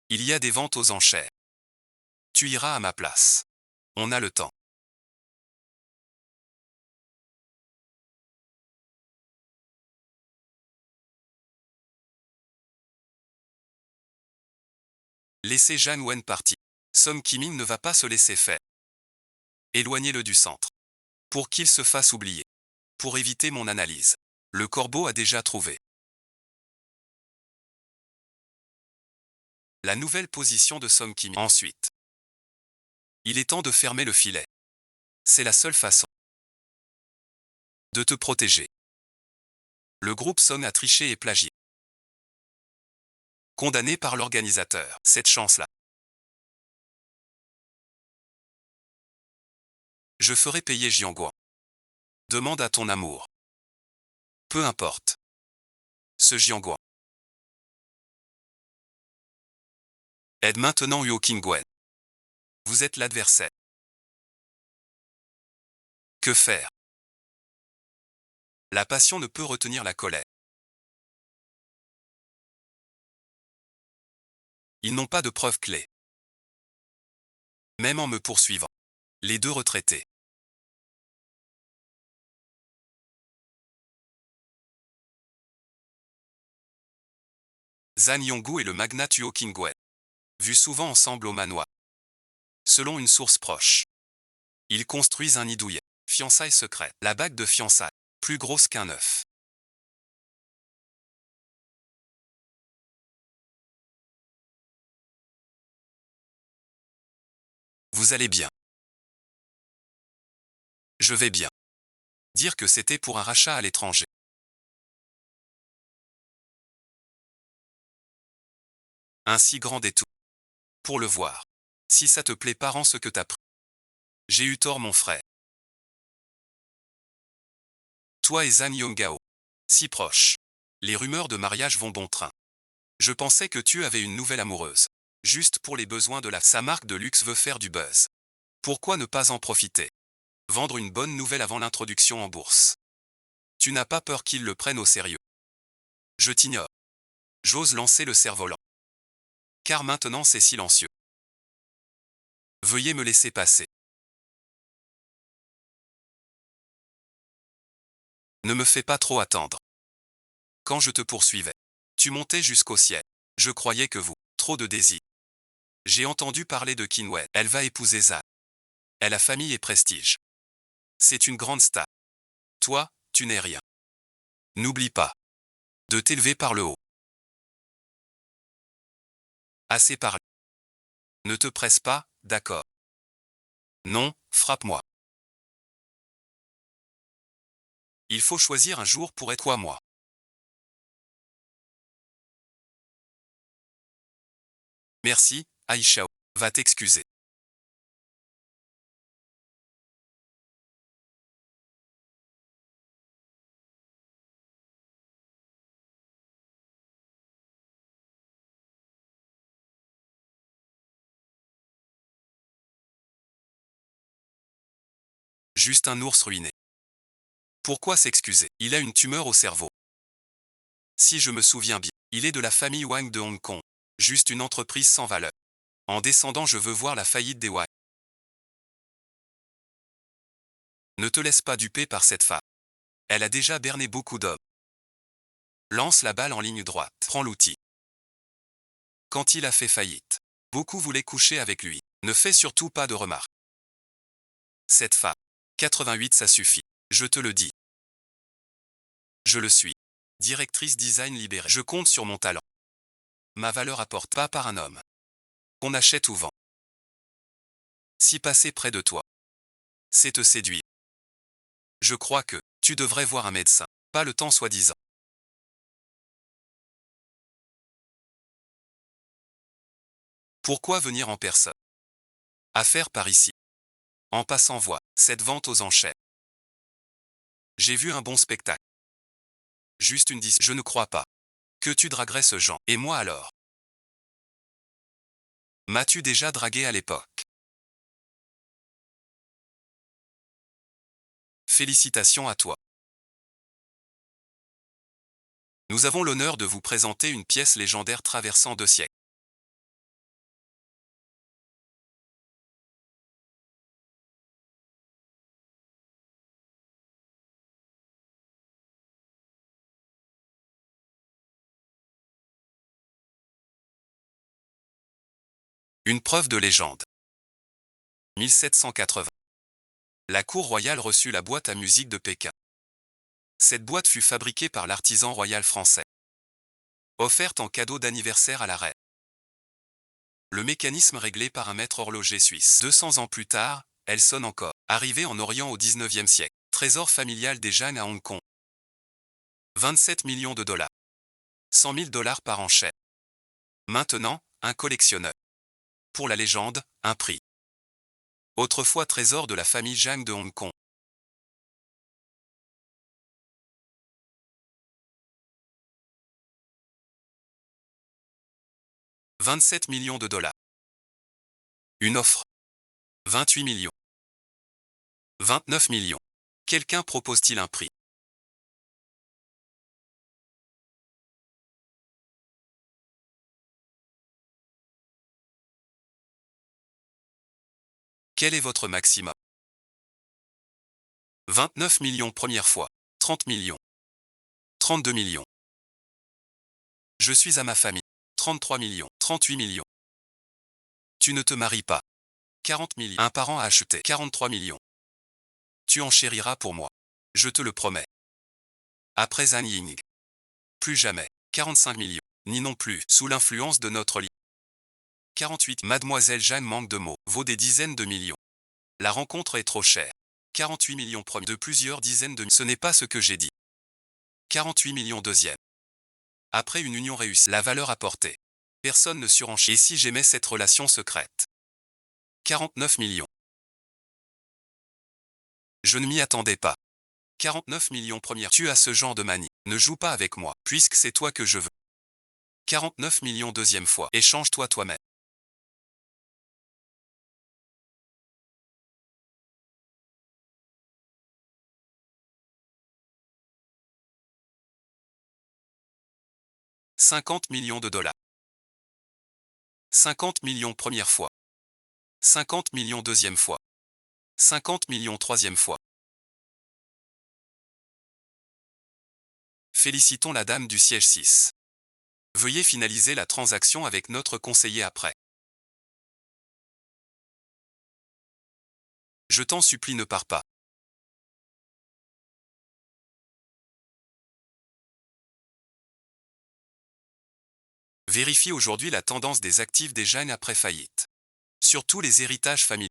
Il y a des ventes aux enchères. Tu iras à ma place. On a le temps. Laissez Jeanne Wen partir. Song Kimin ne va pas se laisser faire. Éloignez-le du centre. Pour qu'il se fasse oublier. Pour éviter mon analyse. Le corbeau a déjà trouvé la nouvelle position de Song Kimin. Ensuite, il est temps de fermer le filet. C'est la seule façon de te protéger. Le groupe Song a triché et plagié. Condamné par l'organisateur. Cette chance-là. Je ferai payer Jianguo. Demande à ton amour. Peu importe. Ce Jianguo. Aide maintenant Huo Qingwen. Vous êtes l'adversaire. Que faire? La passion ne peut retenir la colère. Ils n'ont pas de preuves clés. Même en me poursuivant. Les deux retraités. Zhan Yonggu et le magnat Huo Qingwen. Vus souvent ensemble au manoir. Selon une source proche. Ils construisent un nid douillet. Fiançailles secrètes. La bague de fiançailles. Plus grosse qu'un œuf. Vous allez bien. Je vais bien. Dire que c'était pour un rachat à l'étranger. Un si grand détour. Pour le voir. Si ça te plaît, pas rends ce que t'as pris. J'ai eu tort, mon frère. Toi et Zhan Yonggao. Si proches. Les rumeurs de mariage vont bon train. Je pensais que tu avais une nouvelle amoureuse. Juste pour les besoins de sa marque de luxe veut faire du buzz. Pourquoi ne pas en profiter? Vendre une bonne nouvelle avant l'introduction en bourse. Tu n'as pas peur qu'ils le prennent au sérieux? Je t'ignore. J'ose lancer le cerf-volant. Car maintenant c'est silencieux. Veuillez me laisser passer. Ne me fais pas trop attendre. Quand je te poursuivais, tu montais jusqu'au ciel. Je croyais que vous, trop de désir. J'ai entendu parler de Qinwen. Elle va épouser Zhan. Elle a famille et prestige. C'est une grande star. Toi, tu n'es rien. N'oublie pas de t'élever par le haut. Assez parlé. Ne te presse pas, d'accord? Non, frappe-moi. Il faut choisir un jour pour être quoi, moi. Merci, Aïcha. Va t'excuser. Juste un ours ruiné. Pourquoi s'excuser? Il a une tumeur au cerveau. Si je me souviens bien, il est de la famille Wang de Hong Kong. Juste une entreprise sans valeur. En descendant, je veux voir la faillite des Wang. Ne te laisse pas duper par cette femme. Elle a déjà berné beaucoup d'hommes. Lance la balle en ligne droite. Prends l'outil. Quand il a fait faillite, beaucoup voulaient coucher avec lui. Ne fais surtout pas de remarques. Cette femme. 88, ça suffit. Je te le dis. Je le suis. Directrice design libérée. Je compte sur mon talent. Ma valeur apporte pas par un homme. On achète ou vend. Si passer près de toi, c'est te séduire. Je crois que tu devrais voir un médecin. Pas le temps soi-disant. Pourquoi venir en personne? Affaire par ici. En passant voir cette vente aux enchères. J'ai vu un bon spectacle. Juste une 10. Je ne crois pas que tu draguerais ce genre. Et moi alors? M'as-tu déjà dragué à l'époque? Félicitations à toi. Nous avons l'honneur de vous présenter une pièce légendaire traversant 2 siècles. Une preuve de légende. 1780. La cour royale reçut la boîte à musique de Pékin. Cette boîte fut fabriquée par l'artisan royal français. Offerte en cadeau d'anniversaire à la reine. Le mécanisme réglé par un maître horloger suisse. 200 ans plus tard, elle sonne encore. Arrivée en Orient au 19e siècle. Trésor familial des Jeanne à Hong Kong. 27 millions de dollars. 100 000 dollars par enchère. Maintenant, un collectionneur. Pour la légende, un prix. Autrefois trésor de la famille Zhang de Hong Kong. « 27 millions de dollars. Une offre. 28 millions. 29 millions. Quelqu'un propose-t-il un prix? Quel est votre maximum? 29 millions première fois. 30 millions. 32 millions. Je suis à ma famille. 33 millions. 38 millions. Tu ne te maries pas. 40 millions. Un parent a acheté. 43 millions. Tu enchériras pour moi. Je te le promets. Après Zhang Ying. Plus jamais. 45 millions. Ni non plus, sous l'influence de notre lit. 48. Mademoiselle Jeanne manque de mots. Vaut des dizaines de millions. La rencontre est trop chère. 48 millions premier. De plusieurs dizaines de millions. Ce n'est pas ce que j'ai dit. 48 millions deuxième. Après une union réussie. La valeur apportée. Personne ne surenchérit. Et si j'aimais cette relation secrète? 49 millions. Je ne m'y attendais pas. 49 millions première. Tu as ce genre de manie. Ne joue pas avec moi, puisque c'est toi que je veux. 49 millions deuxième fois. Échange-toi toi-même. 50 millions de dollars. 50 millions première fois. 50 millions deuxième fois. 50 millions troisième fois. Félicitons la dame du siège 6. Veuillez finaliser la transaction avec notre conseiller après. Je t'en supplie, ne pars pas. Vérifie aujourd'hui la tendance des actifs des Jeanne après faillite. Surtout les héritages familiaux.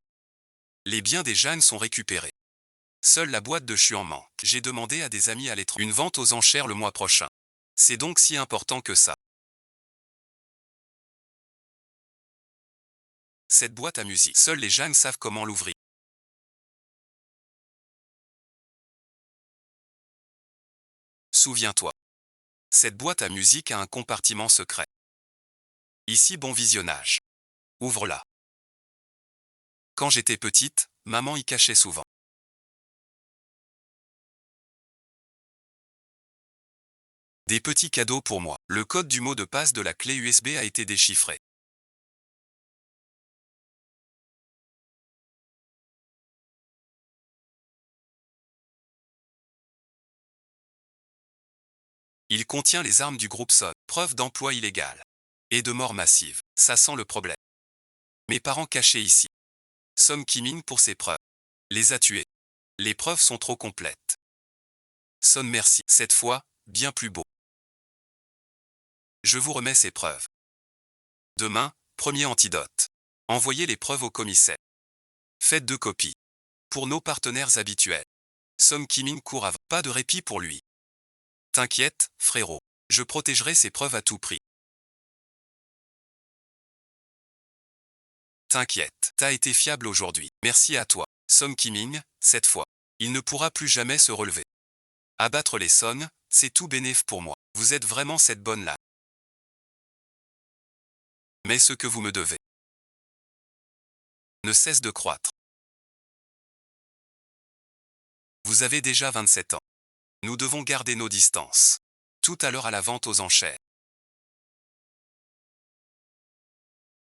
Les biens des Jeanne sont récupérés. Seule la boîte de Chu en manque. J'ai demandé à des amis à l'étranger une vente aux enchères le mois prochain. C'est donc si important que ça. Cette boîte à musique, seuls les Jeanne savent comment l'ouvrir. Souviens-toi. Cette boîte à musique a un compartiment secret. Ici, bon visionnage. Ouvre-la. Quand j'étais petite, maman y cachait souvent. Des petits cadeaux pour moi. Le code du mot de passe de la clé USB a été déchiffré. Il contient les armes du groupe SOD, preuve d'emploi illégal. Et de mort massive. Ça sent le problème. Mes parents cachés ici. Song Ki-min pour ses preuves. Les a tués. Les preuves sont trop complètes. Son merci. Cette fois, bien plus beau. Je vous remets ces preuves. Demain, premier antidote. Envoyez les preuves au commissaire. Faites 2 copies. Pour nos partenaires habituels. Song Kim-in court avant. Pas de répit pour lui. T'inquiète, frérot. Je protégerai ces preuves à tout prix. T'inquiète, t'as été fiable aujourd'hui. Merci à toi. Song Kim-in, cette fois. Il ne pourra plus jamais se relever. Abattre les Song, c'est tout bénéf pour moi. Vous êtes vraiment cette bonne-là. Mais ce que vous me devez ne cesse de croître. Vous avez déjà 27 ans. Nous devons garder nos distances. Tout à l'heure à la vente aux enchères.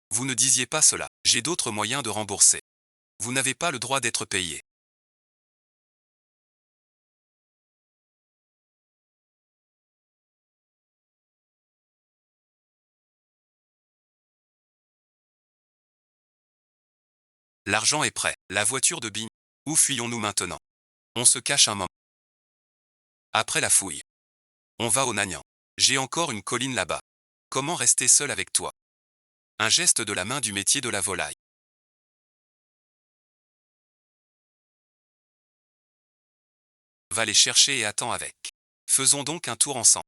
Vous ne disiez pas cela. J'ai d'autres moyens de rembourser. Vous n'avez pas le droit d'être payé. L'argent est prêt. La voiture de Bing. Où fuyons-nous maintenant? On se cache un moment. Après la fouille. On va au Nanyang. J'ai encore une colline là-bas. Comment rester seul avec toi? Un geste de la main du métier de la volaille. Va les chercher et attends avec. Faisons donc un tour ensemble.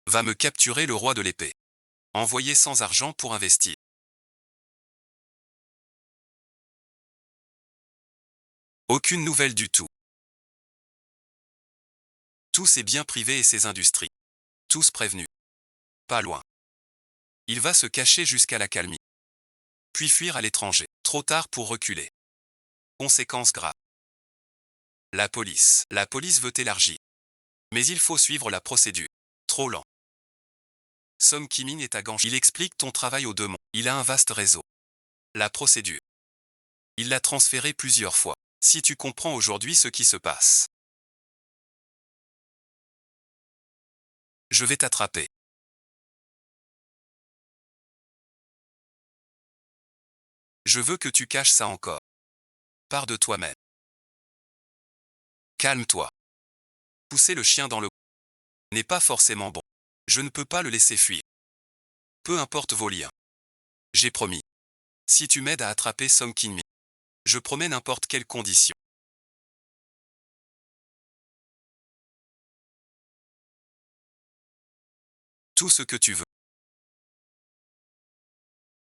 Va me capturer le roi de l'épée. Envoyer sans argent pour investir. Aucune nouvelle du tout. Tous ses biens privés et ses industries. Tous prévenus. Pas loin. Il va se cacher jusqu'à l'accalmie. Puis fuir à l'étranger. Trop tard pour reculer. Conséquences graves. La police. La police veut élargir. Mais il faut suivre la procédure. Trop lent. Song Kim-in est à Ganch. Il explique ton travail aux deux mondes. Il a un vaste réseau. La procédure. Il l'a transféré plusieurs fois. Si tu comprends aujourd'hui ce qui se passe. Je vais t'attraper. Je veux que tu caches ça encore. Pars de toi-même. Calme-toi. Pousser le chien dans le n'est pas forcément bon. Je ne peux pas le laisser fuir. Peu importe vos liens. J'ai promis. Si tu m'aides à attraper Song Kim-in, je promets n'importe quelle condition. Tout ce que tu veux.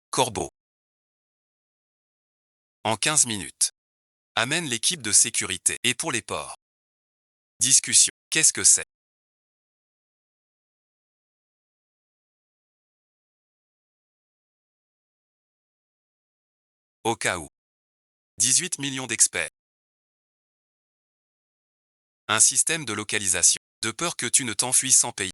Corbeau. En 15 minutes. Amène l'équipe de sécurité. Et pour les ports. Discussion. Qu'est-ce que c'est? Au cas où. 18 millions d'experts. Un système de localisation. De peur que tu ne t'enfuis sans payer.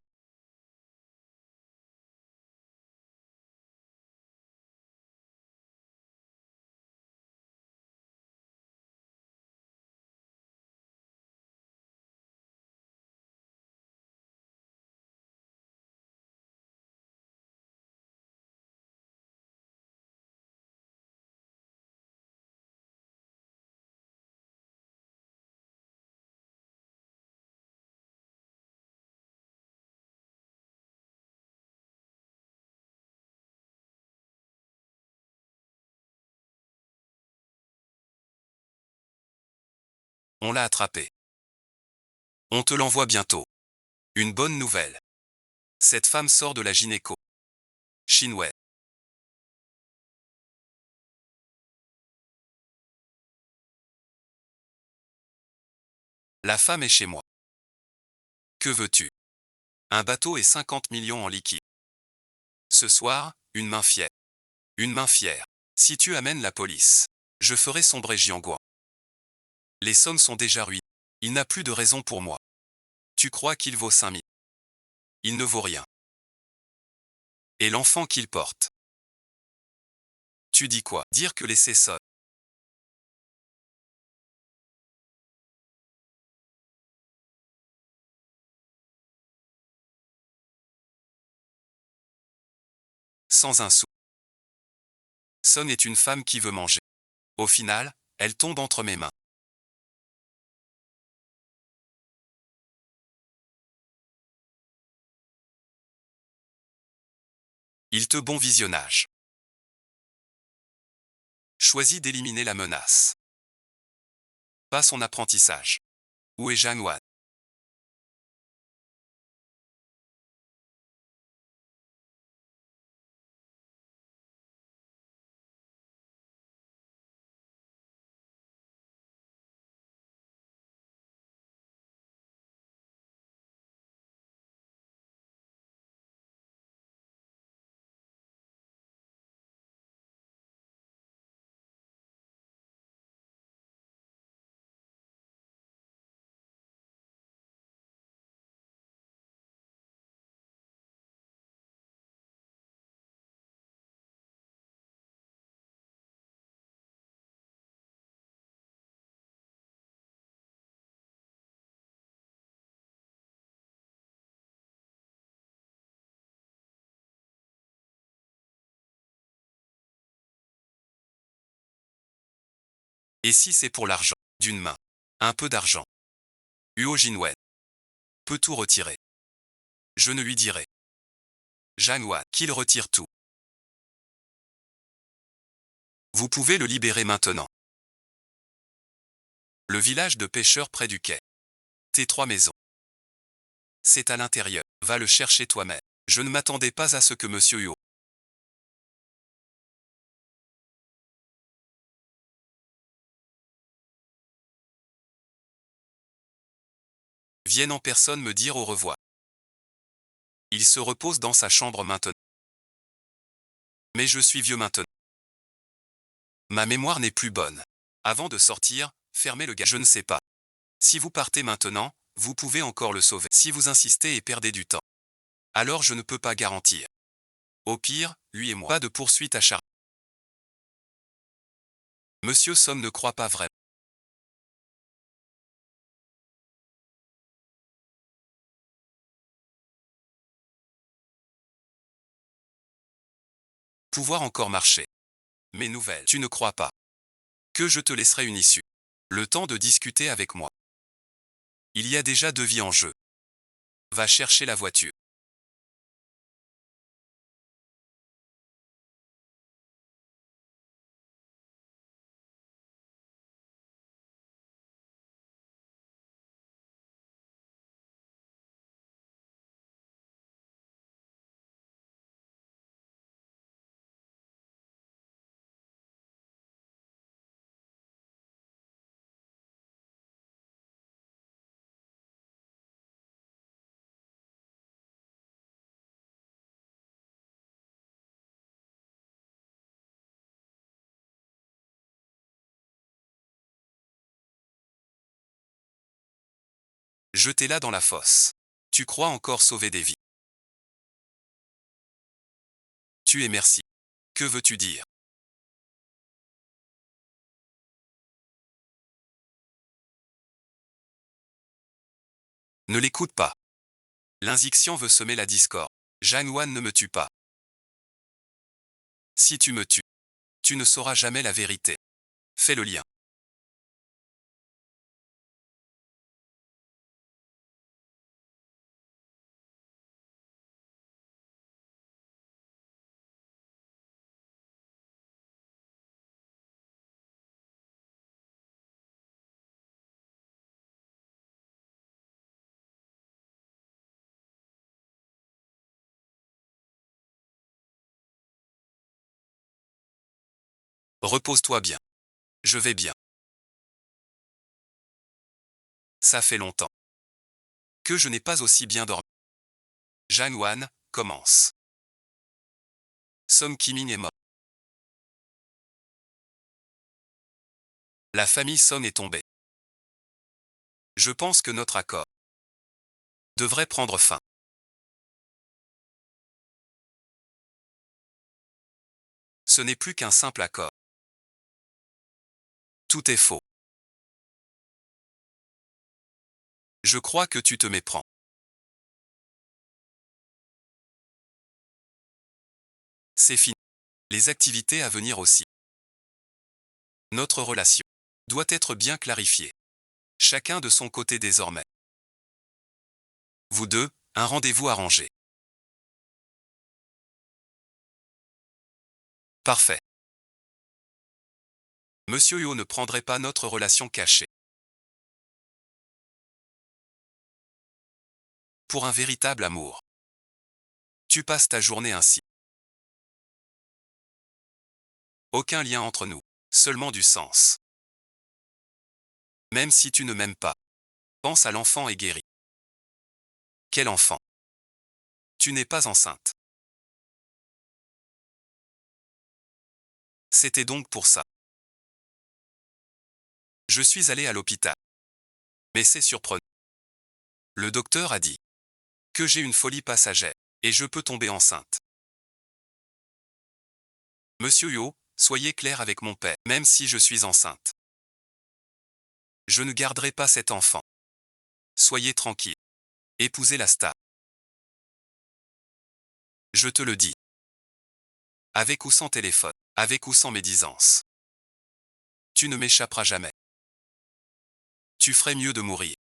On l'a attrapé. On te l'envoie bientôt. Une bonne nouvelle. Cette femme sort de la gynéco. Chinois. La femme est chez moi. Que veux-tu? Un bateau et 50 millions en liquide. Ce soir, une main fière. Une main fière. Si tu amènes la police, je ferai sombrer Jiangguan. Les sommes sont déjà ruinées. Il n'a plus de raison pour moi. Tu crois qu'il vaut 5 000? Il ne vaut rien. Et l'enfant qu'il porte? Tu dis quoi? Dire que laisser Son. Sans un sou. Son est une femme qui veut manger. Au final, elle tombe entre mes mains. Il te bon visionnage. Choisis d'éliminer la menace. Pas son apprentissage. Où est Jeanne Wan? Et si c'est pour l'argent? D'une main. Un peu d'argent. Huo Jinwen peut tout retirer. Je ne lui dirai. Jeanne Wan qu'il retire tout. Vous pouvez le libérer maintenant. Le village de pêcheurs près du quai. Tes 3 maisons. C'est à l'intérieur. Va le chercher toi-même. Je ne m'attendais pas à ce que Monsieur Huo vienne en personne me dire au revoir. Il se repose dans sa chambre maintenant. Mais je suis vieux maintenant. Ma mémoire n'est plus bonne. Avant de sortir, fermez le gars. Je ne sais pas. Si vous partez maintenant, vous pouvez encore le sauver. Si vous insistez et perdez du temps, alors je ne peux pas garantir. Au pire, lui et moi. Pas de poursuite acharnée. Monsieur Somme ne croit pas vraiment. Pouvoir encore marcher. Mes nouvelles. Tu ne crois pas que je te laisserai une issue. Le temps de discuter avec moi. Il y a déjà 2 vies en jeu. Va chercher la voiture. Jetez-la dans la fosse. Tu crois encore sauver des vies. Tu es merci. Que veux-tu dire? Ne l'écoute pas. L'inzixian veut semer la discorde. Jeanne Wan ne me tue pas. Si tu me tues, tu ne sauras jamais la vérité. Fais le lien. Repose-toi bien. Je vais bien. Ça fait longtemps que je n'ai pas aussi bien dormi. Jeanne Wan commence. Song Kimin est mort. La famille Song est tombée. Je pense que notre accord devrait prendre fin. Ce n'est plus qu'un simple accord. Tout est faux. Je crois que tu te méprends. C'est fini. Les activités à venir aussi. Notre relation doit être bien clarifiée. Chacun de son côté désormais. Vous deux, un rendez-vous arrangé. Parfait. Monsieur Yo ne prendrait pas notre relation cachée. Pour un véritable amour. Tu passes ta journée ainsi. Aucun lien entre nous, seulement du sens. Même si tu ne m'aimes pas. Pense à l'enfant et guéri. Quel enfant? Tu n'es pas enceinte. C'était donc pour ça. Je suis allé à l'hôpital. Mais c'est surprenant. Le docteur a dit que j'ai une folie passagère et je peux tomber enceinte. Monsieur Yo, soyez clair avec mon père, même si je suis enceinte. Je ne garderai pas cet enfant. Soyez tranquille. Épousez la star. Je te le dis. Avec ou sans téléphone, avec ou sans médisance. Tu ne m'échapperas jamais. Tu ferais mieux de mourir.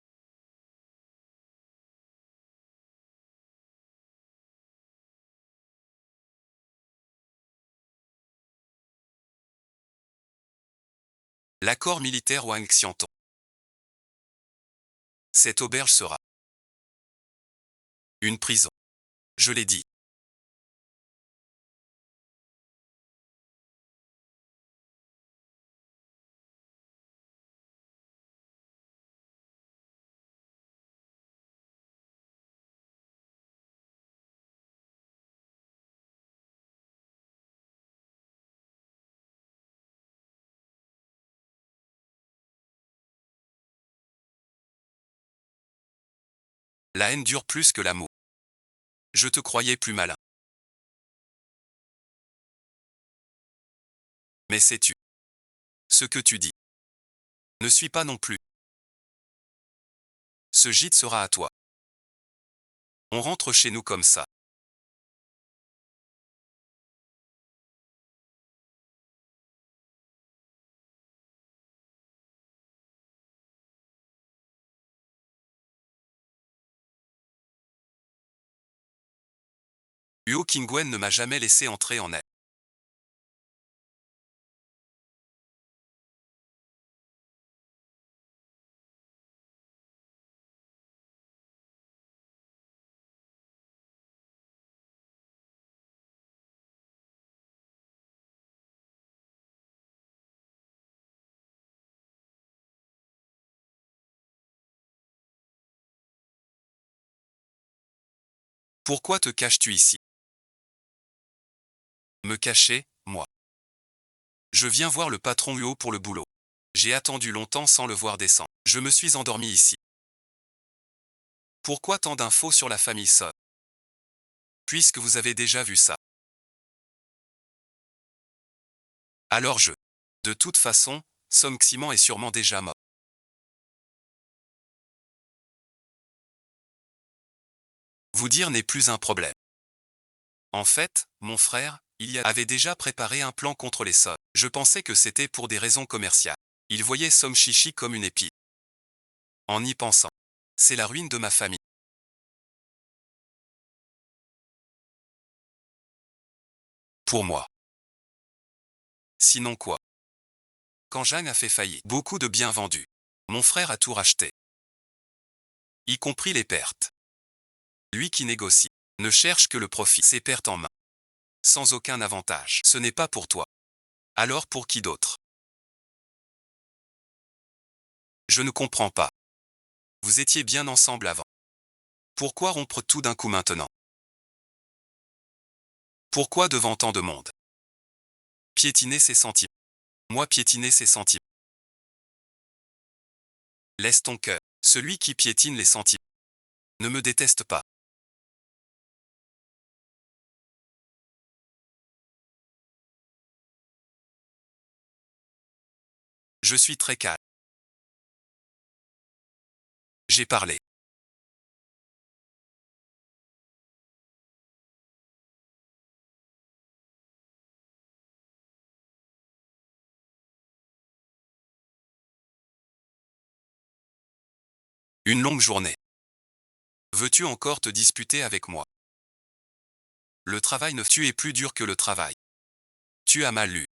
L'accord militaire Wang Xianton. Cette auberge sera une prison. Je l'ai dit. La haine dure plus que l'amour. Je te croyais plus malin. Mais sais-tu ce que tu dis? Ne suis pas non plus. Ce gîte sera à toi. On rentre chez nous comme ça. Huo Qingwen ne m'a jamais laissé entrer en elle. Pourquoi te caches-tu ici? Me cacher, moi. Je viens voir le patron Huo pour le boulot. J'ai attendu longtemps sans le voir descendre. Je me suis endormi ici. Pourquoi tant d'infos sur la famille So? Puisque vous avez déjà vu ça. Alors je. De toute façon, Song Ximan est sûrement déjà mort. Vous dire n'est plus un problème. En fait, mon frère, avait déjà préparé un plan contre les So. Je pensais que c'était pour des raisons commerciales. Il voyait Som Chichi comme une épine. En y pensant, c'est la ruine de ma famille. Pour moi. Sinon quoi? Quand Jeanne a fait faillite, beaucoup de biens vendus. Mon frère a tout racheté. Y compris les pertes. Lui qui négocie, ne cherche que le profit, ses pertes en main. Sans aucun avantage. Ce n'est pas pour toi. Alors pour qui d'autre? Je ne comprends pas. Vous étiez bien ensemble avant. Pourquoi rompre tout d'un coup maintenant? Pourquoi devant tant de monde? Piétiner ses sentiments. Moi piétiner ses sentiments. Laisse ton cœur Celui qui piétine les sentiments ne me déteste pas. Je suis très calme. J'ai parlé. Une longue journée. Veux-tu encore te disputer avec moi? Le travail ne tu es plus dur que le travail. Tu as mal lu.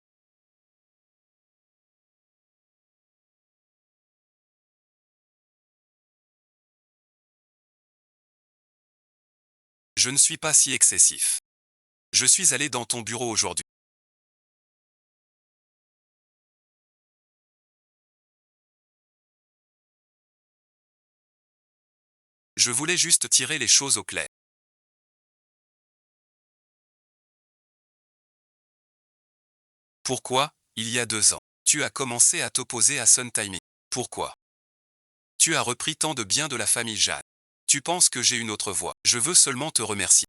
Je ne suis pas si excessif. Je suis allé dans ton bureau aujourd'hui. Je voulais juste tirer les choses au clair. Pourquoi, il y a 2 ans, tu as commencé à t'opposer à Sun Timing? Pourquoi? Tu as repris tant de bien de la famille Jeanne. Tu penses que j'ai une autre voie. Je veux seulement te remercier.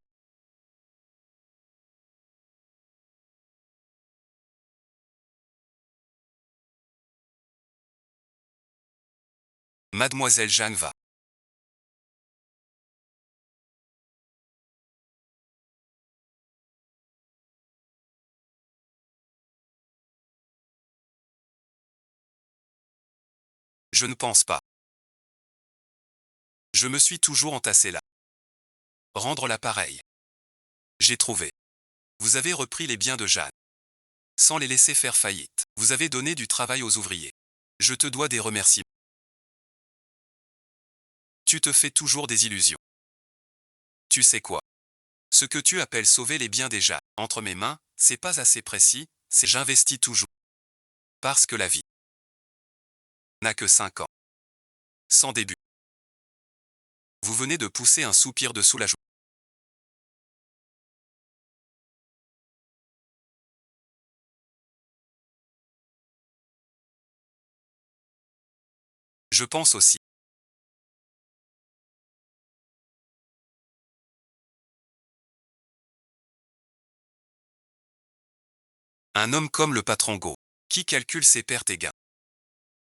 Mademoiselle Jeanne va. Je ne pense pas. Je me suis toujours entassé là. Rendre l'appareil. J'ai trouvé. Vous avez repris les biens de Jeanne. Sans les laisser faire faillite. Vous avez donné du travail aux ouvriers. Je te dois des remerciements. Tu te fais toujours des illusions. Tu sais quoi? Ce que tu appelles sauver les biens des Jeanne, entre mes mains, c'est pas assez précis, c'est j'investis toujours. Parce que la vie n'a que 5 ans. Sans début. Vous venez de pousser un soupir de soulagement. Je pense aussi. Un homme comme le patron Go, qui calcule ses pertes et gains.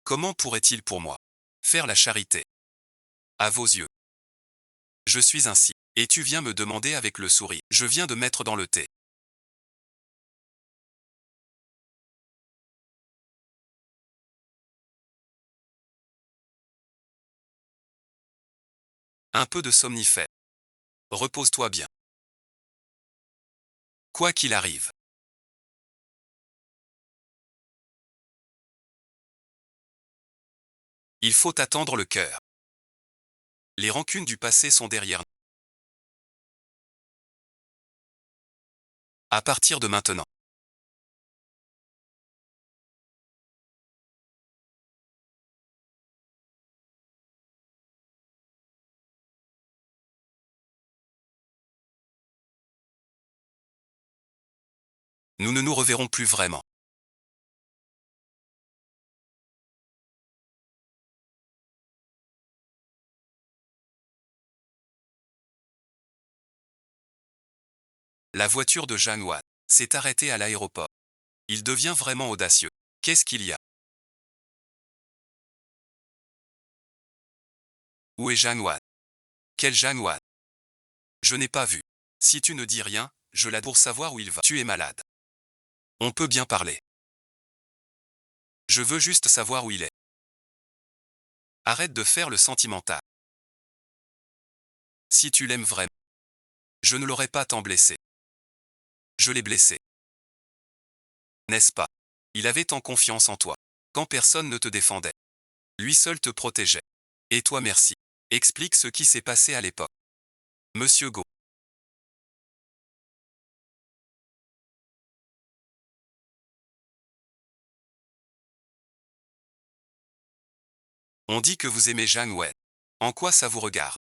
Comment pourrait-il pour moi faire la charité? À vos yeux. Je suis ainsi. Et tu viens me demander avec le sourire. Je viens de mettre dans le thé. Un peu de somnifère. Repose-toi bien. Quoi qu'il arrive. Il faut attendre le cœur. Les rancunes du passé sont derrière nous. À partir de maintenant. Nous ne nous reverrons plus vraiment. La voiture de Jeanne Wan s'est arrêtée à l'aéroport. Il devient vraiment audacieux. Qu'est-ce qu'il y a? Où est Jeanne Wan? Quelle Jeanne Wan? Je n'ai pas vu. Si tu ne dis rien, je l'aide pour savoir où il va. Tu es malade. On peut bien parler. Je veux juste savoir où il est. Arrête de faire le sentimental. Si tu l'aimes vraiment, je ne l'aurais pas tant blessé. Je l'ai blessé. N'est-ce pas? Il avait tant confiance en toi. Quand personne ne te défendait. Lui seul te protégeait. Et toi merci. Explique ce qui s'est passé à l'époque. Monsieur Go. On dit que vous aimez Jeanne Wen. En quoi ça vous regarde?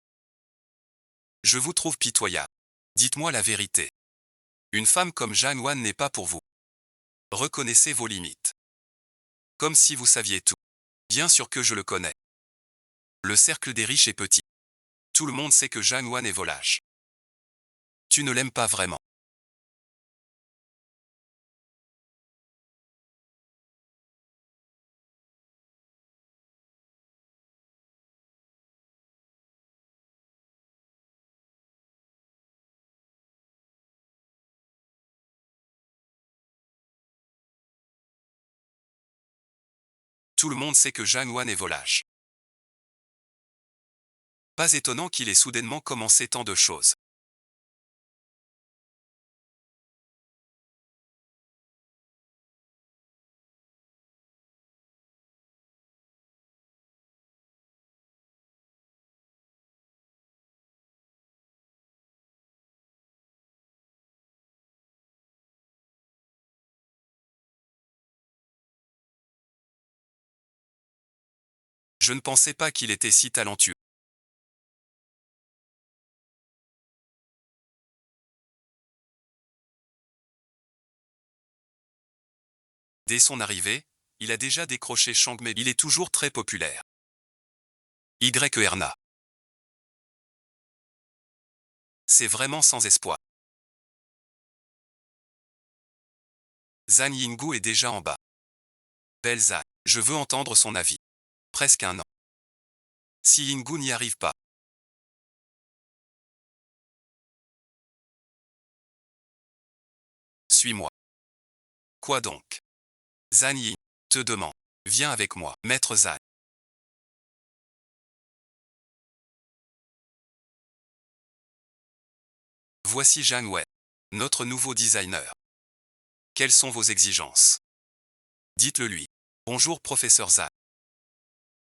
Je vous trouve pitoyable. Dites-moi la vérité. Une femme comme Jeanne Wan n'est pas pour vous. Reconnaissez vos limites. Comme si vous saviez tout. Bien sûr que je le connais. Le cercle des riches est petit. Tout le monde sait que Zhang Wan est volage. Tu ne l'aimes pas vraiment. Tout le monde sait que Zhang Wan est volage. Pas étonnant qu'il ait soudainement commencé tant de choses. Je ne pensais pas qu'il était si talentueux. Dès son arrivée, il a déjà décroché Shang, mais il est toujours très populaire. YERNA. C'est vraiment sans espoir. Zhang Yinggu est déjà en bas. Belle Zhang, je veux entendre son avis. Presque un an. Si Yinggu n'y arrive pas. Suis-moi. Quoi donc? Zhang Ying te demande. Viens avec moi, maître Zhang. Voici Zhang Wei, notre nouveau designer. Quelles sont vos exigences? Dites-le lui. Bonjour professeur Zhang.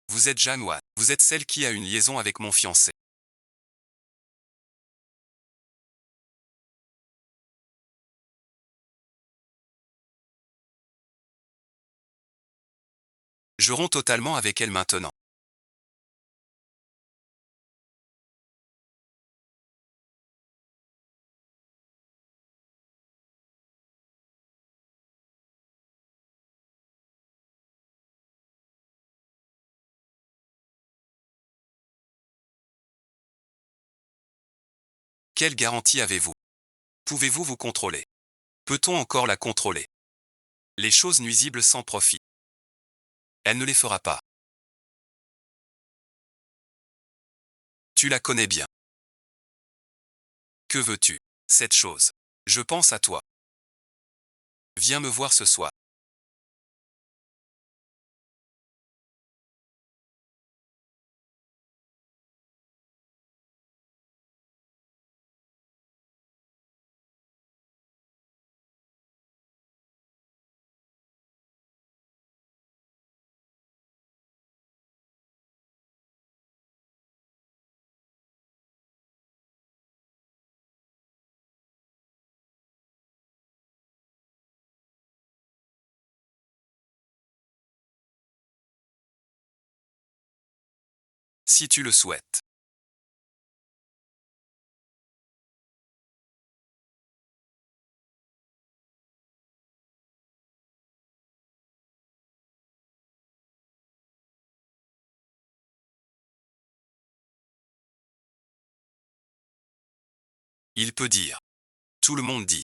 Vous êtes Zhang Wan. Vous êtes celle qui a une liaison avec mon fiancé. Je romps totalement avec elle maintenant. Quelle garantie avez-vous? Pouvez-vous vous contrôler? Peut-on encore la contrôler? Les choses nuisibles sans profit. Elle ne les fera pas. Tu la connais bien. Que veux-tu? Cette chose. Je pense à toi. Viens me voir ce soir. Si tu le souhaites. Il peut dire. Tout le monde dit.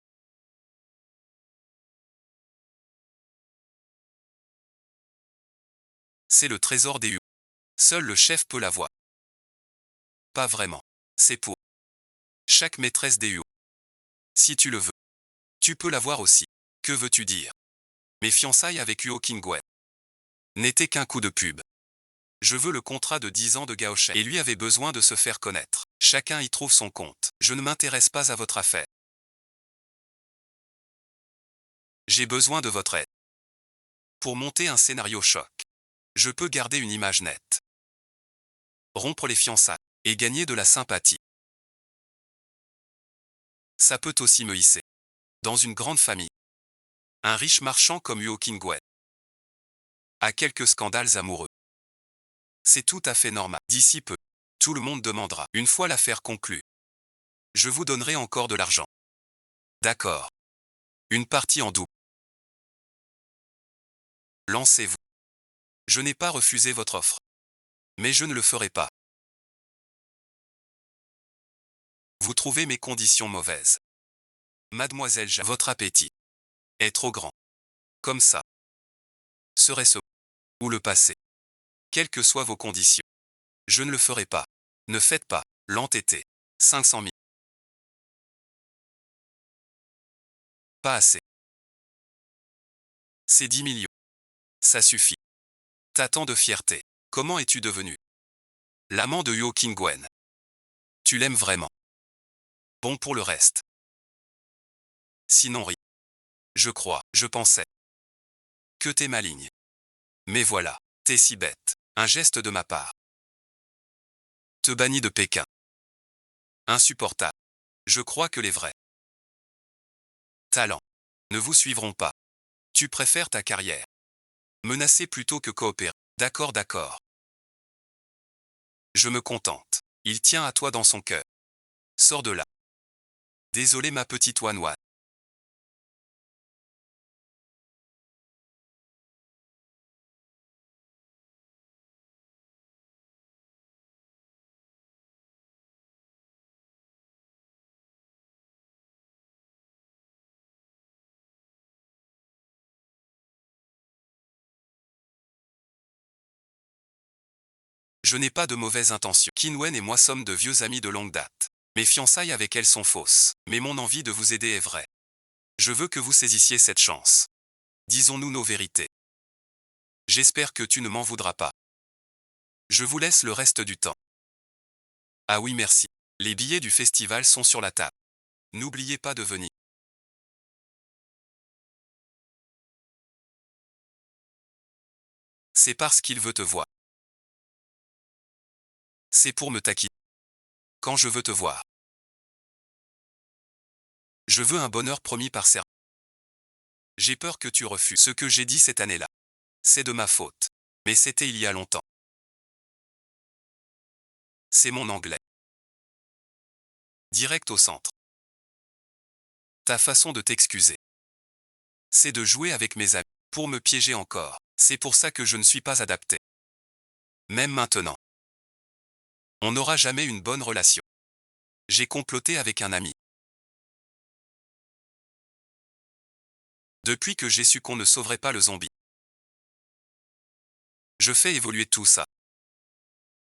C'est le trésor des Huons. Seul le chef peut l'avoir. Pas vraiment. C'est pour chaque maîtresse des Huons. Si tu le veux. Tu peux l'avoir aussi. Que veux-tu dire? Mes fiançailles avec Huo Qingwen n'étaient qu'un coup de pub. Je veux le contrat de 10 ans de Gao Shen. Et lui avait besoin de se faire connaître. Chacun y trouve son compte. Je ne m'intéresse pas à votre affaire. J'ai besoin de votre aide. Pour monter un scénario choc. Je peux garder une image nette. Rompre les fiançailles. Et gagner de la sympathie. Ça peut aussi me hisser. Dans une grande famille. Un riche marchand comme Huo Qingwen a quelques scandales amoureux. C'est tout à fait normal. D'ici peu, tout le monde demandera. Une fois l'affaire conclue, je vous donnerai encore de l'argent. D'accord. Une partie en double. Lancez-vous. Je n'ai pas refusé votre offre. Mais je ne le ferai pas. Vous trouvez mes conditions mauvaises. Mademoiselle votre appétit est trop grand. Comme ça. Serait-ce ou le passé. Quelles que soient vos conditions. Je ne le ferai pas. Ne faites pas l'entêté. 500 000. Pas assez. C'est 10 millions. Ça suffit. T'as tant de fierté. Comment es-tu devenu l'amant de Yo King-gwen? Tu l'aimes vraiment. Bon pour le reste. Sinon rien. Je pensais que t'es maligne. Mais voilà, t'es si bête. Un geste de ma part. Te bannis de Pékin. Insupportable. Je crois que les vrais talents ne vous suivront pas. Tu préfères ta carrière. Menacer plutôt que coopérer. D'accord, d'accord. Je me contente. Il tient à toi dans son cœur. Sors de là. Désolé ma petite Wanwan. Je n'ai pas de mauvaise intention. Kinwen et moi sommes de vieux amis de longue date. Mes fiançailles avec elle sont fausses. Mais mon envie de vous aider est vraie. Je veux que vous saisissiez cette chance. Disons-nous nos vérités. J'espère que tu ne m'en voudras pas. Je vous laisse le reste du temps. Ah oui merci. Les billets du festival sont sur la table. N'oubliez pas de venir. C'est parce qu'il veut te voir. C'est pour me taquiner. Quand je veux te voir. Je veux un bonheur promis par serment. J'ai peur que tu refuses ce que j'ai dit cette année-là. C'est de ma faute. Mais c'était il y a longtemps. C'est mon anglais. Direct au centre. Ta façon de t'excuser. C'est de jouer avec mes amis. Pour me piéger encore. C'est pour ça que je ne suis pas adapté. Même maintenant. On n'aura jamais une bonne relation. J'ai comploté avec un ami. Depuis que j'ai su qu'on ne sauverait pas le zombie. Je fais évoluer tout ça.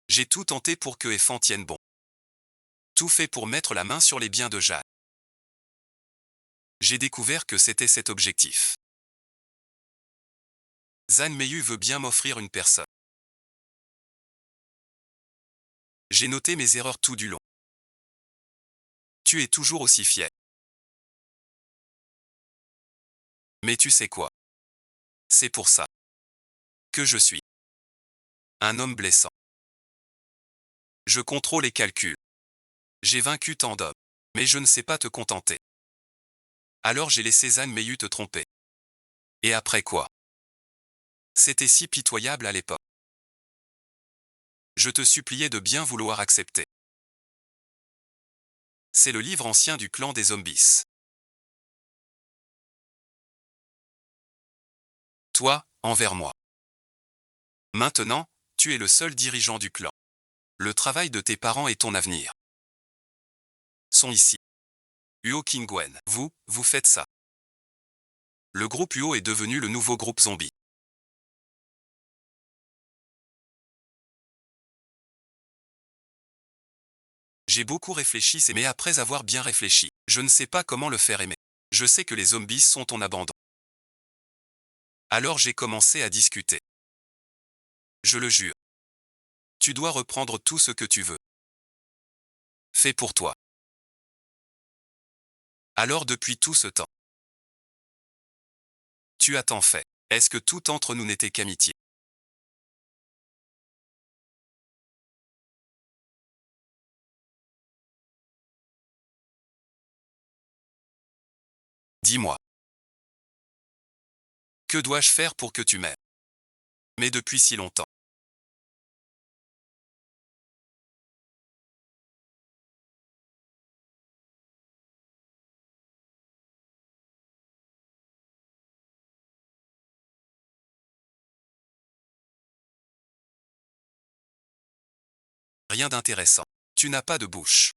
J'ai tout tenté pour que Effan tienne bon. Tout fait pour mettre la main sur les biens de Jade. J'ai découvert que c'était cet objectif. Zhan Meiyu veut bien m'offrir une personne. J'ai noté mes erreurs tout du long. Tu es toujours aussi fier. Mais tu sais quoi? C'est pour ça que je suis un homme blessant. Je contrôle les calculs. J'ai vaincu tant d'hommes. Mais je ne sais pas te contenter. Alors j'ai laissé Zhan Meiyu te tromper. Et après quoi? C'était si pitoyable à l'époque. Je te suppliais de bien vouloir accepter. C'est le livre ancien du clan des zombies. Toi, envers moi. Maintenant, tu es le seul dirigeant du clan. Le travail de tes parents et ton avenir sont ici. Uo King-gwen, vous faites ça. Le groupe Uo est devenu le nouveau groupe zombie. J'ai beaucoup réfléchi, mais après avoir bien réfléchi, je ne sais pas comment le faire aimer. Je sais que les zombies sont ton abandon. Alors j'ai commencé à discuter. Je le jure. Tu dois reprendre tout ce que tu veux. Fais pour toi. Alors depuis tout ce temps, tu as tant fait. Est-ce que tout entre nous n'était qu'amitié? Dis-moi. Que dois-je faire pour que tu m'aimes? Mais depuis si longtemps. Rien d'intéressant. Tu n'as pas de bouche.